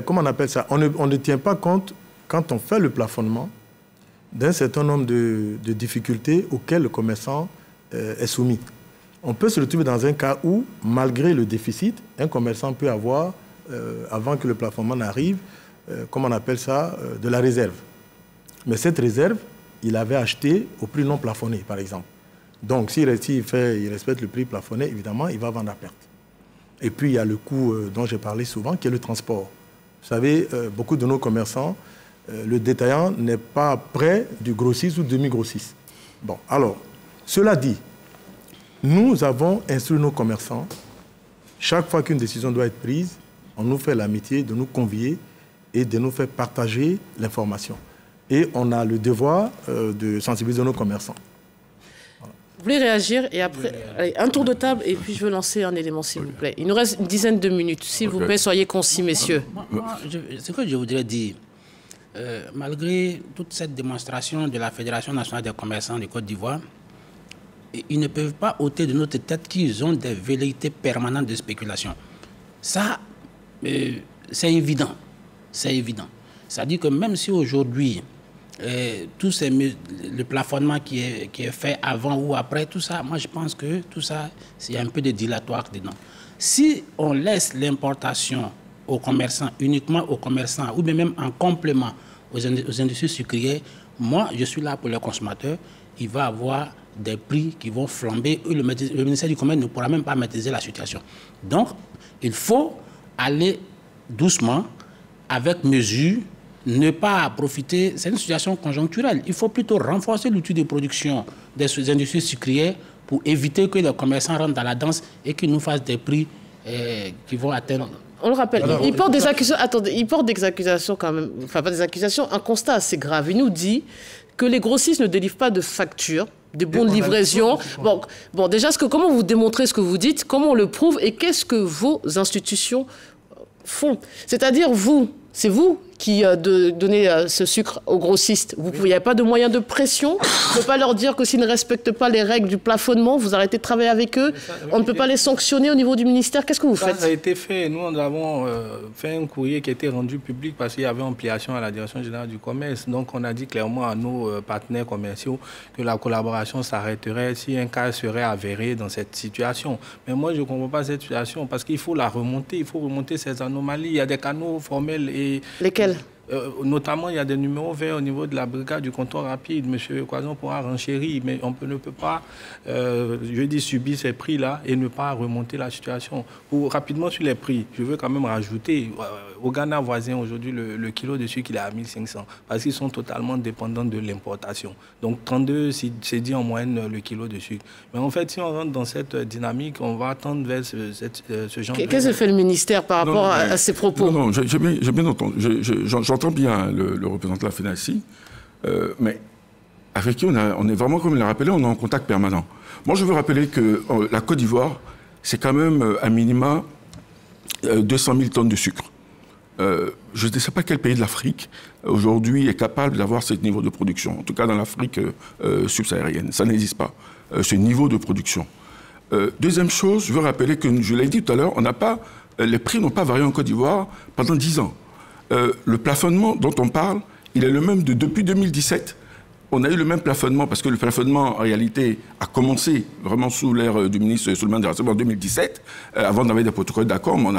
comment on appelle ça, on ne tient pas compte, quand on fait le plafonnement, d'un certain nombre de difficultés auxquelles le commerçant est soumis. On peut se retrouver dans un cas où, malgré le déficit, un commerçant peut avoir, avant que le plafonnement n'arrive, comment on appelle ça, de la réserve. Mais cette réserve, il avait acheté au prix non plafonné, par exemple. Donc, s'il respecte le prix plafonné, évidemment, il va vendre à perte. Et puis, il y a le coût dont j'ai parlé souvent, qui est le transport. Vous savez, beaucoup de nos commerçants, le détaillant n'est pas près du grossiste ou demi-grossiste. Bon, alors, cela dit, nous avons instruit nos commerçants, chaque fois qu'une décision doit être prise, on nous fait l'amitié de nous convier et de nous faire partager l'information. Et on a le devoir de sensibiliser nos commerçants. Voilà. Vous voulez réagir? Et après, allez, un tour de table et puis je veux lancer un élément, s'il vous plaît. Il nous reste une dizaine de minutes. S'il vous plaît, soyez concis, messieurs. Ce que je voudrais dire, malgré toute cette démonstration de la Fédération nationale des commerçants de Côte d'Ivoire, ils ne peuvent pas ôter de notre tête qu'ils ont des velléités permanentes de spéculation. Ça, c'est évident. C'est évident. C'est-à-dire que même si aujourd'hui, le plafonnement qui est fait avant ou après, tout ça, moi je pense que tout ça, c'est un peu de dilatoire dedans. Si on laisse l'importation aux commerçants, uniquement aux commerçants, ou bien même en complément aux industries sucrières, moi je suis là pour les consommateurs, il va avoir des prix qui vont flamber et le ministère du Commerce ne pourra même pas maîtriser la situation. Donc, il faut aller doucement, avec mesure, ne pas profiter, c'est une situation conjoncturelle. Il faut plutôt renforcer l'outil de production des industries sucrières pour éviter que les commerçants rentrent dans la danse et qu'ils nous fassent des prix qui vont atteindre... On le rappelle, il porte des accusations, attendez, il porte des accusations quand même, enfin pas des accusations, un constat assez grave. Il nous dit que les grossistes ne délivrent pas de factures, des bons de livraison. Bon, déjà, comment vous démontrez ce que vous dites, comment on le prouve et qu'est-ce que vos institutions font? C'est-à-dire c'est vous qui donnez ce sucre aux grossistes. Il n'y a pas de moyen de pression. On ne peut pas leur dire que s'ils ne respectent pas les règles du plafonnement, vous arrêtez de travailler avec eux. On ne peut pas les sanctionner au niveau du ministère. Qu'est-ce que vous faites? Ça a été fait. Nous, nous avons fait un courrier qui a été rendu public parce qu'il y avait ampliation à la Direction générale du commerce. Donc, on a dit clairement à nos partenaires commerciaux que la collaboration s'arrêterait si un cas serait avéré dans cette situation. Mais moi, je ne comprends pas cette situation parce qu'il faut la remonter. Il faut remonter ces anomalies. Il y a des canaux formels et... Lesquels? Notamment, il y a des numéros verts au niveau de la brigade du comptoir rapide. Monsieur Quazon pourra renchérir, mais on ne peut pas, subir ces prix-là et ne pas remonter la situation. Rapidement sur les prix, je veux quand même rajouter, au Ghana voisin, aujourd'hui, le kilo de sucre, il est à 1500, parce qu'ils sont totalement dépendants de l'importation. Donc, 32, c'est dit en moyenne le kilo de sucre. Mais en fait, si on rentre dans cette dynamique, on va tendre vers ce genre de... Qu'est-ce que fait le ministère par rapport à ces propos? Non, j'ai bien entendu. J'entends bien le représentant de la FENACI, mais avec qui on est vraiment, comme il l'a rappelé, on est en contact permanent. Moi, je veux rappeler que la Côte d'Ivoire, c'est quand même à minima 200 000 tonnes de sucre. Je ne sais pas quel pays de l'Afrique, aujourd'hui, est capable d'avoir ce niveau de production. En tout cas, dans l'Afrique subsaharienne. Ça n'existe pas, ce niveau de production. Deuxième chose, je veux rappeler que, je l'ai dit tout à l'heure, les prix n'ont pas varié en Côte d'Ivoire pendant 10 ans. Le plafonnement dont on parle, il est le même depuis 2017 on a eu le même plafonnement, parce que le plafonnement, en réalité, a commencé vraiment sous l'ère du ministre Souleymane Ndéla Seba en 2017, avant d'avoir des protocoles d'accord, mais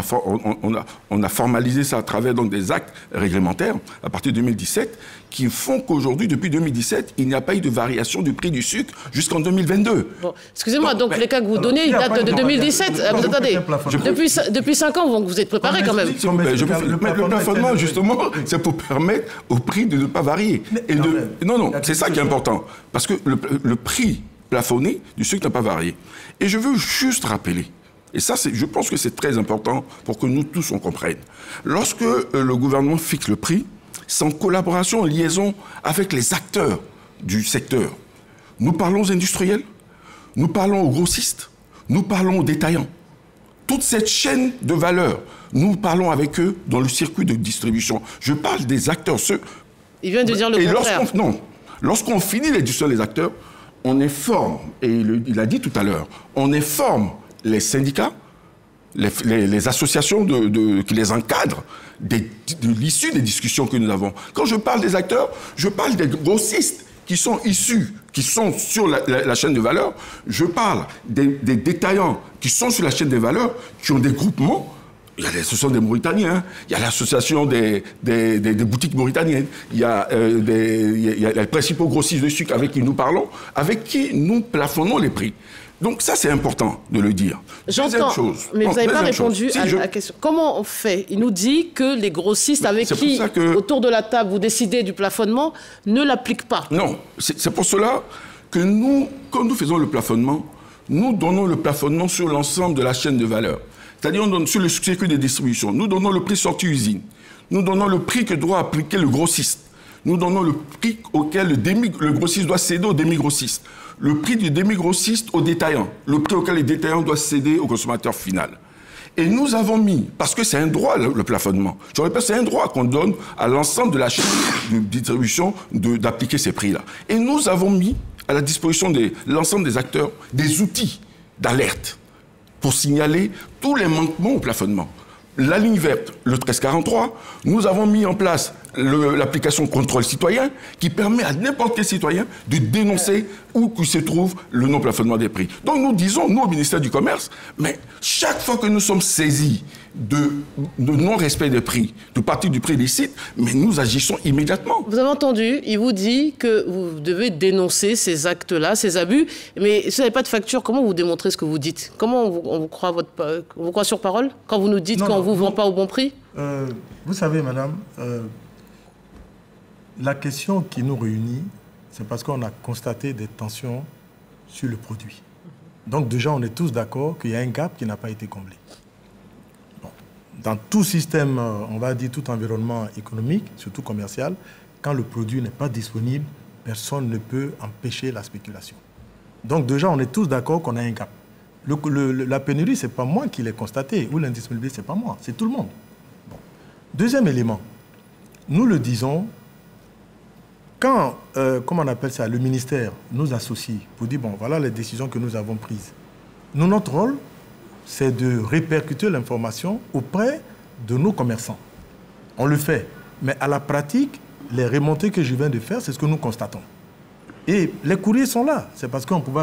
on a formalisé ça à travers donc, des actes réglementaires, à partir de 2017, qui font qu'aujourd'hui, depuis 2017, il n'y a pas eu de variation du prix du sucre jusqu'en 2022. Bon, excusez-moi, donc les cas que vous donnez, ils datent de 2017. Attendez, depuis 5 ans, vous êtes préparés quand même. Le plafonnement, justement, c'est pour permettre au prix de ne pas varier. Non, c'est ça qui est important. Parce que le prix plafonné du sucre n'a pas varié. Et je veux juste rappeler, et ça, je pense que c'est très important pour que nous tous on comprenne. Lorsque le gouvernement fixe le prix, c'est en collaboration, en liaison avec les acteurs du secteur. Nous parlons aux industriels, nous parlons aux grossistes, nous parlons aux détaillants. Toute cette chaîne de valeur, nous parlons avec eux dans le circuit de distribution. Je parle des acteurs, ceux... Il vient de dire le contraire. Lorsqu'on finit les discussions des acteurs, on informe, et il a dit tout à l'heure, on informe les syndicats, les associations qui les encadrent de l'issue des discussions que nous avons. Quand je parle des acteurs, je parle des grossistes qui sont issus, qui sont sur la chaîne de valeur. Je parle des détaillants qui sont sur la chaîne des valeurs, qui ont des groupements. Il y a l'association des Mauritaniens, il y a l'association des boutiques mauritaniennes, il y a les principaux grossistes de sucre avec qui nous parlons, avec qui nous plafonnons les prix. Donc ça, c'est important de le dire. J'entends, mais vous n'avez pas répondu à la question. Comment on fait? Il nous dit que les grossistes avec qui, autour de la table, vous décidez du plafonnement, ne l'appliquent pas. Non, c'est pour cela que nous, quand nous faisons le plafonnement, nous donnons le plafonnement sur l'ensemble de la chaîne de valeur. C'est-à-dire, on donne sur le circuit de distribution. Nous donnons le prix sorti usine. Nous donnons le prix que doit appliquer le grossiste. Nous donnons le prix auquel le grossiste doit céder au demi-grossiste. Le prix du demi-grossiste au détaillant. Le prix auquel les détaillants doivent céder au consommateur final. Et nous avons mis, parce que c'est un droit, le plafonnement. Je répète, c'est un droit qu'on donne à l'ensemble de la chaîne de distribution d'appliquer ces prix-là. Et nous avons mis à la disposition de l'ensemble des acteurs des outils d'alerte pour signaler tous les manquements au plafonnement. La ligne verte, le 1343, nous avons mis en place l'application contrôle citoyen qui permet à n'importe quel citoyen de dénoncer où qu'il se trouve le non-plafonnement des prix. Donc nous disons, nous au ministère du Commerce, mais chaque fois que nous sommes saisis de non-respect des prix, de partie du prix licite, mais nous agissons immédiatement. Vous avez entendu, il vous dit que vous devez dénoncer ces actes-là, ces abus, mais si vous n'avez pas de facture, comment vous démontrez ce que vous dites? Comment on vous croit, on vous croit sur parole quand vous nous dites qu'on ne vous vend pas au bon prix? Vous savez, madame, la question qui nous réunit, c'est parce qu'on a constaté des tensions sur le produit. Donc déjà, on est tous d'accord qu'il y a un gap qui n'a pas été comblé. Bon. Dans tout système, on va dire tout environnement économique, surtout commercial, quand le produit n'est pas disponible, personne ne peut empêcher la spéculation. Donc déjà, on est tous d'accord qu'on a un gap. La pénurie, ce n'est pas moi qui l'ai constaté, ou l'indisponibilité, ce n'est pas moi, c'est tout le monde. Bon. Deuxième élément, nous le disons, quand, comment on appelle ça, le ministère nous associe pour dire, bon, voilà les décisions que nous avons prises. Nous, notre rôle, c'est de répercuter l'information auprès de nos commerçants. On le fait. Mais à la pratique, les remontées que je viens de faire, c'est ce que nous constatons. Et les courriers sont là. C'est parce qu'on pouvait...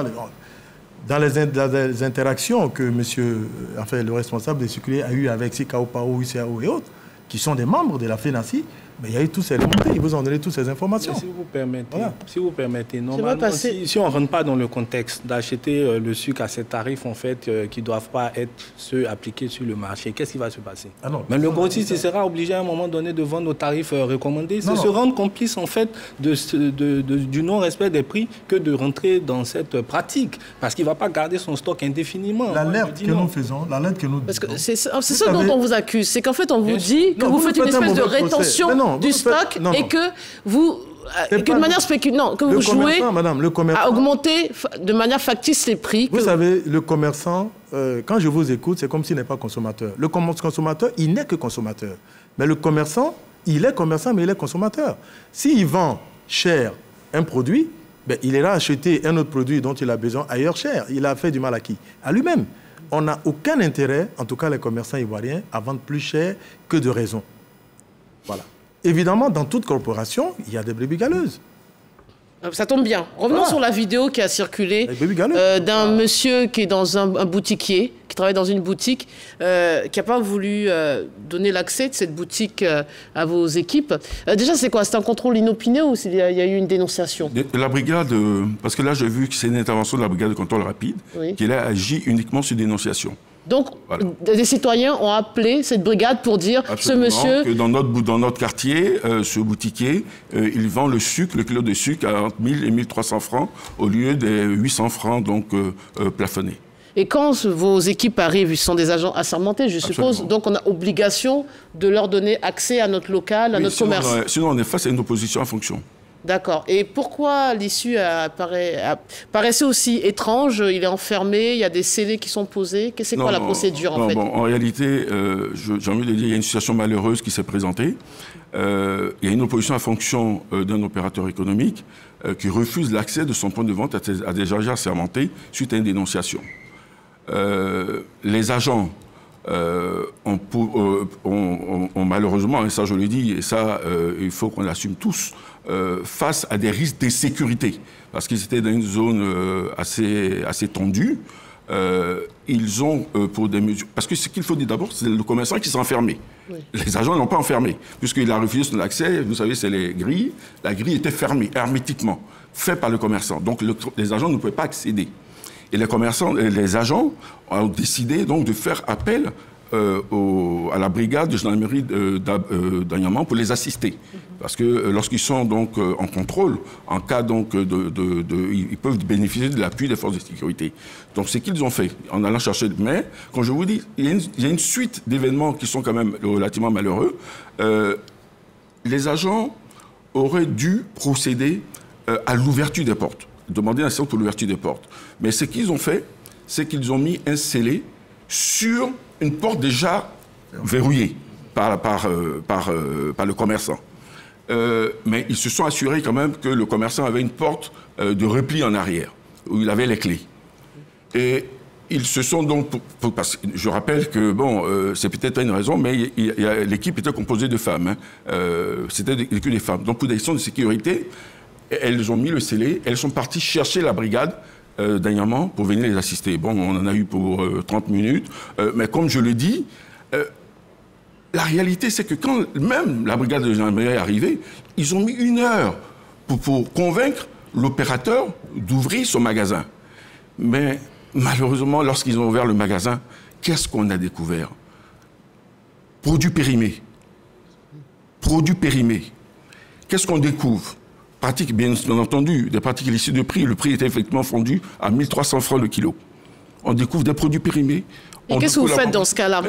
Dans les interactions que le responsable des sucriers a eu avec Sikao Pao, UCAO et autres, qui sont des membres de la FENACI, mais il y a eu tous ces remontées, ils vous ont donné toutes ces informations. Si vous permettez, normalement, si on ne rentre pas dans le contexte d'acheter le sucre à ces tarifs en fait, qui ne doivent pas être ceux appliqués sur le marché, qu'est-ce qui va se passer? Mais le grossiste sera obligé à un moment donné de vendre aux tarifs recommandés. C'est se rendre complice en fait du non-respect des prix que de rentrer dans cette pratique. Parce qu'il ne va pas garder son stock indéfiniment. L'alerte que nous faisons, l'alerte que nous disons... C'est ça dont on vous accuse, c'est qu'en fait on vous dit que vous faites une espèce de rétention du stock et que vous, de manière spéculative, que vous jouez à augmenter de manière factice les prix. Vous savez, le commerçant, quand je vous écoute, c'est comme s'il n'est pas consommateur. Le consommateur, il n'est que consommateur. Mais le commerçant, il est commerçant, mais il est consommateur. S'il vend cher un produit, ben, il ira acheter un autre produit dont il a besoin ailleurs cher. Il a fait du mal à qui? À lui-même. On n'a aucun intérêt, en tout cas les commerçants ivoiriens, à vendre plus cher que de raison. Voilà. Évidemment, dans toute corporation, il y a des brebis galeuses. Ça tombe bien. Revenons sur la vidéo qui a circulé d'un monsieur qui est dans un boutiquier, qui travaille dans une boutique, qui n'a pas voulu donner l'accès de cette boutique à vos équipes. Déjà, c'est quoi? C'est un contrôle inopiné ou il y a eu une dénonciation? La brigade, parce que là, j'ai vu que c'est une intervention de la brigade de contrôle rapide, qui a agi uniquement sur dénonciation. Donc, voilà. Des citoyens ont appelé cette brigade pour dire, absolument, ce monsieur... Que dans notre quartier, ce boutiquier, il vend le sucre, le kilo de sucre à entre 1000 et 1300 francs au lieu des 800 francs donc, plafonnés. Et quand vos équipes arrivent, ils sont des agents assermentés, je suppose, donc on a obligation de leur donner accès à notre local, à notre commerce. Sinon, on est face à une opposition à fonction. D'accord. Et pourquoi l'issue paraissait aussi étrange? Il est enfermé, il y a des scellés qui sont posés. C'est quoi la procédure en fait? En réalité, j'ai envie de dire, il y a une situation malheureuse qui s'est présentée. Il y a une opposition à fonction d'un opérateur économique qui refuse l'accès de son point de vente à des agents assermentés suite à une dénonciation. Les agents ont malheureusement, et ça je le dis, et ça il faut qu'on l'assume tous, face à des risques de sécurité, parce qu'ils étaient dans une zone assez tendue. Ils ont, pour des mesures... Parce que ce qu'il faut dire d'abord, c'est le commerçant qui s'est enfermé. Oui. Les agents ne l'ont pas enfermé, puisqu'il a refusé son accès. Vous savez, c'est les grilles. La grille était fermée, hermétiquement, faite par le commerçant. Donc, les agents ne pouvaient pas accéder. Et les agents ont décidé donc de faire appel à la brigade de gendarmerie d'Agnaman pour les assister. Parce que lorsqu'ils sont donc en contrôle, en cas donc ils peuvent bénéficier de l'appui des forces de sécurité. Donc c'est ce qu'ils ont fait en allant chercher. Mais, comme je vous dis, il y a une suite d'événements qui sont quand même relativement malheureux. Les agents auraient dû procéder à l'ouverture des portes, demander un séance pour l'ouverture des portes. Mais ce qu'ils ont fait, c'est qu'ils ont mis un scellé sur une porte déjà verrouillée par le commerçant. Mais ils se sont assurés quand même que le commerçant avait une porte de repli en arrière, où il avait les clés. Et ils se sont donc... parce que je rappelle que, bon, c'est peut-être pas une raison, mais l'équipe était composée de femmes. Hein. C'était l'équipe des femmes. Donc pour des questions de sécurité, elles ont mis le scellé, elles sont parties chercher la brigade d'Agnaman pour venir les assister. Bon, on en a eu pour 30 minutes, mais comme je le dis, la réalité, c'est que quand même la brigade de gendarmerie est arrivée, ils ont mis 1 heure pour convaincre l'opérateur d'ouvrir son magasin. Mais malheureusement, lorsqu'ils ont ouvert le magasin, qu'est-ce qu'on a découvert? Produits périmés. Produits périmés. Qu'est-ce qu'on découvre? Pratiques, bien entendu, des pratiques illicites de prix. Le prix était effectivement fondu à 1300 francs le kilo. On découvre des produits périmés. Et qu'est-ce que vous faites dans ce cas-là?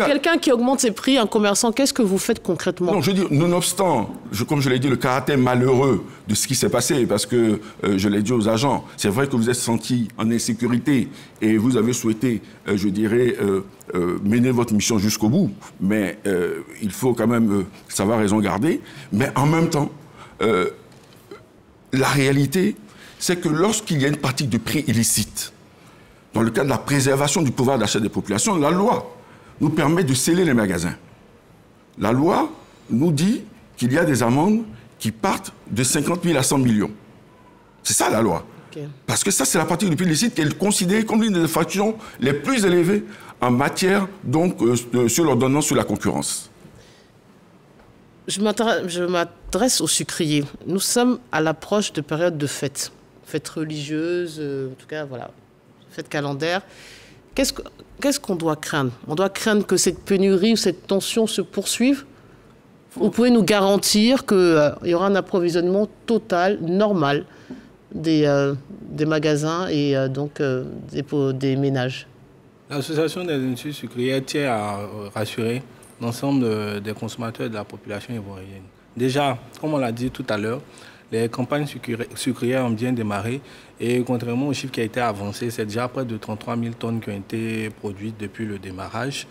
Quelqu'un qui augmente ses prix, un commerçant, qu'est-ce que vous faites concrètement? Non, je veux dire, nonobstant, comme je l'ai dit, le caractère malheureux de ce qui s'est passé, parce que je l'ai dit aux agents, c'est vrai que vous êtes sentis en insécurité et vous avez souhaité, je dirais, mener votre mission jusqu'au bout, mais il faut quand même savoir raison garder. Mais en même temps, la réalité, c'est que lorsqu'il y a une pratique de prix illicite, dans le cadre de la préservation du pouvoir d'achat des populations, la loi nous permet de sceller les magasins. La loi nous dit qu'il y a des amendes qui partent de 50 000 à 100 millions. C'est ça la loi. Okay. Parce que ça, c'est la pratique du prix illicite qui est considérée comme l'une des infractions les plus élevées en matière donc, sur l'ordonnance sur la concurrence. Je m'adresse aux sucriers. Nous sommes à l'approche de périodes de fêtes. Fêtes religieuses, en tout cas, voilà. Fête calendaire. Qu'est-ce qu'on doit craindre? On doit craindre que cette pénurie ou cette tension se poursuive? Vous pouvez nous garantir qu'il y aura un approvisionnement total, normal, des magasins et donc des ménages? L'association des industries sucrières tient à rassurer l'ensemble des consommateurs et de la population ivoirienne. Déjà, comme on l'a dit tout à l'heure, les campagnes sucrières ont bien démarré et contrairement au chiffre qui a été avancé, c'est déjà près de 33 000 tonnes qui ont été produites depuis le démarrage.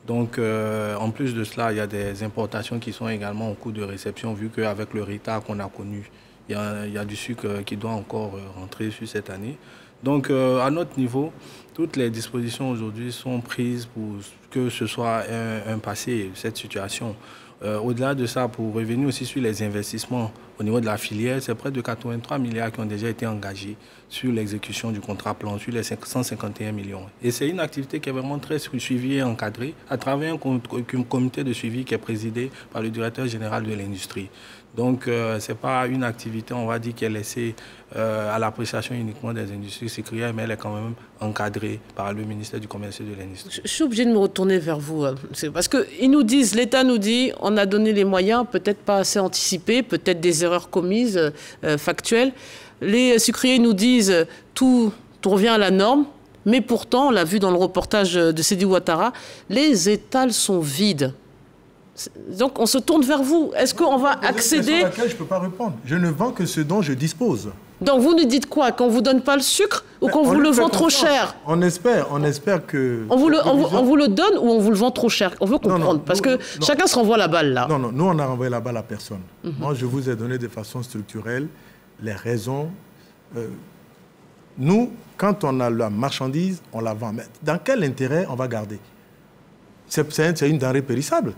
Donc, en plus de cela, il y a des importations qui sont également en cours de réception, vu qu'avec le retard qu'on a connu, il y a du sucre qui doit encore rentrer sur cette année. Donc, à notre niveau, toutes les dispositions aujourd'hui sont prises pour que ce soit un passé, cette situation. Au-delà de ça, pour revenir aussi sur les investissements au niveau de la filière, c'est près de 83 milliards qui ont déjà été engagés sur l'exécution du contrat plan, sur les 151 millions. Et c'est une activité qui est vraiment très suivie et encadrée à travers un comité de suivi qui est présidé par le directeur général de l'industrie. Donc, ce n'est pas une activité, on va dire, qui est laissée à l'appréciation uniquement des industries sucrières, mais elle est quand même encadrée par le ministère du Commerce et de l'Industrie. Je suis obligée de me retourner vers vous, parce qu'ils nous disent, l'État nous dit, on a donné les moyens, peut-être pas assez anticipés, peut-être des erreurs commises, factuelles. Les sucriers nous disent, tout revient à la norme, mais pourtant, on l'a vu dans le reportage de Sidi Ouattara, les étals sont vides. Donc, on se tourne vers vous. Est-ce qu'on va accéder... Sur laquelle je ne peux pas répondre. Je ne vends que ce dont je dispose. Donc, vous nous dites quoi? Qu'on ne vous donne pas le sucre ou qu'on vous le vend trop cher? On espère que... On vous le donne ou on vous le vend trop cher? On veut comprendre, parce que chacun se renvoie la balle, là. Non, nous, on a renvoyé la balle à personne. Moi, je vous ai donné de façon structurelle les raisons. Nous, quand on a la marchandise, on la vend. Mais dans quel intérêt on va garder? C'est une denrée périssable.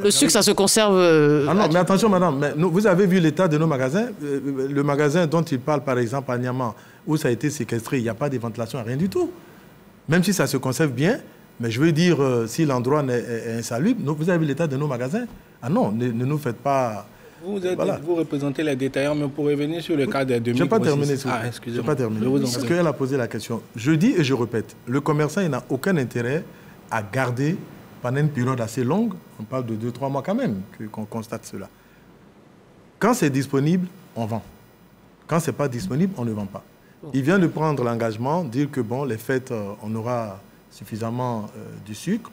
Le sucre, ça se conserve... Ah non, mais attention, madame. Mais vous avez vu l'état de nos magasins. Le magasin dont il parle, par exemple, à Niamey, où ça a été séquestré, il n'y a pas de ventilation, rien du tout. Même si ça se conserve bien, mais je veux dire, si l'endroit est insalubre, vous avez vu l'état de nos magasins. Ah non, ne nous faites pas... Vous représentez les détaillants, mais pour revenir sur le cas des 2000... Je n'ai pas terminé. Excusez-moi. Je n'ai pas terminé. Parce qu'elle a posé la question. Je dis et je répète, le commerçant, il n'a aucun intérêt à garder pendant une période assez longue, on parle de 2-3 mois quand même, qu'on constate cela. Quand c'est disponible, on vend. Quand ce n'est pas disponible, on ne vend pas. Il vient de prendre l'engagement, dire que bon, les fêtes, on aura suffisamment du sucre.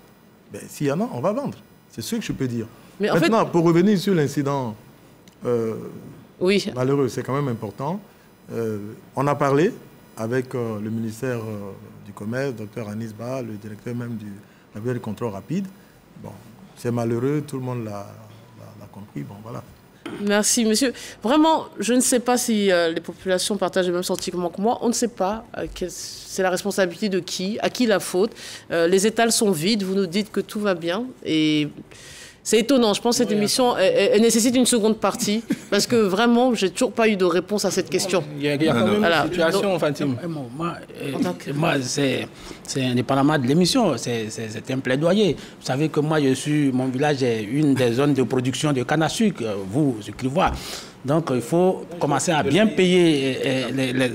Ben, s'il y en a, on va vendre. C'est ce que je peux dire. Mais maintenant, pour revenir sur l'incident malheureux, c'est quand même important. On a parlé avec le ministère du Commerce, Dr Anis Ba, le directeur même du contrôle rapide. Bon, c'est malheureux, tout le monde l'a compris. Bon, voilà. Merci, monsieur. Vraiment, je ne sais pas si les populations partagent le même sentiment que moi. On ne sait pas. C'est la responsabilité de qui? À qui la faute? Les étals sont vides. Vous nous dites que tout va bien. Et c'est étonnant. Je pense que cette émission elle nécessite une seconde partie. Parce que vraiment, je n'ai toujours pas eu de réponse à cette question. Il y a quand même une situation, Fatim. Moi, c'est indépendamment de l'émission. C'est un plaidoyer. Vous savez que moi, mon village est une des zones de production de canne à sucre. Vous, ce qu'il voit. Donc, il faut commencer à bien payer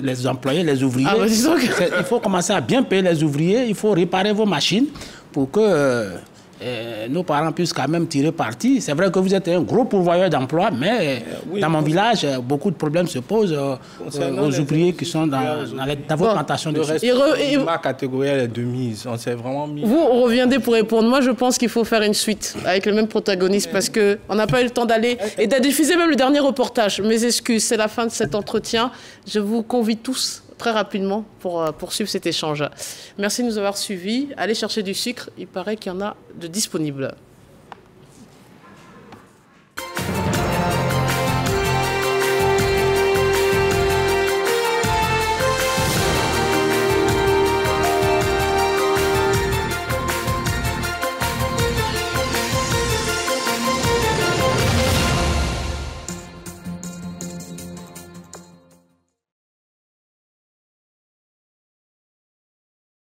les employés, les ouvriers. Il faut commencer à bien payer les ouvriers. Il faut réparer vos machines pour que nos parents puissent quand même tirer parti. C'est vrai que vous êtes un gros pourvoyeur d'emploi, mais dans mon village, beaucoup de problèmes se posent aux ouvriers qui sont dans vos plantations de sucre. Ma catégorie est de mise. On s'est vraiment mis... Vous reviendrez pour répondre. Moi, je pense qu'il faut faire une suite avec le même protagoniste parce qu'on n'a pas eu le temps d'aller et de diffuser même le dernier reportage. Mes excuses, c'est la fin de cet entretien. Je vous convie tous très rapidement pour poursuivre cet échange. Merci de nous avoir suivis. Allez chercher du sucre. Il paraît qu'il y en a de disponible.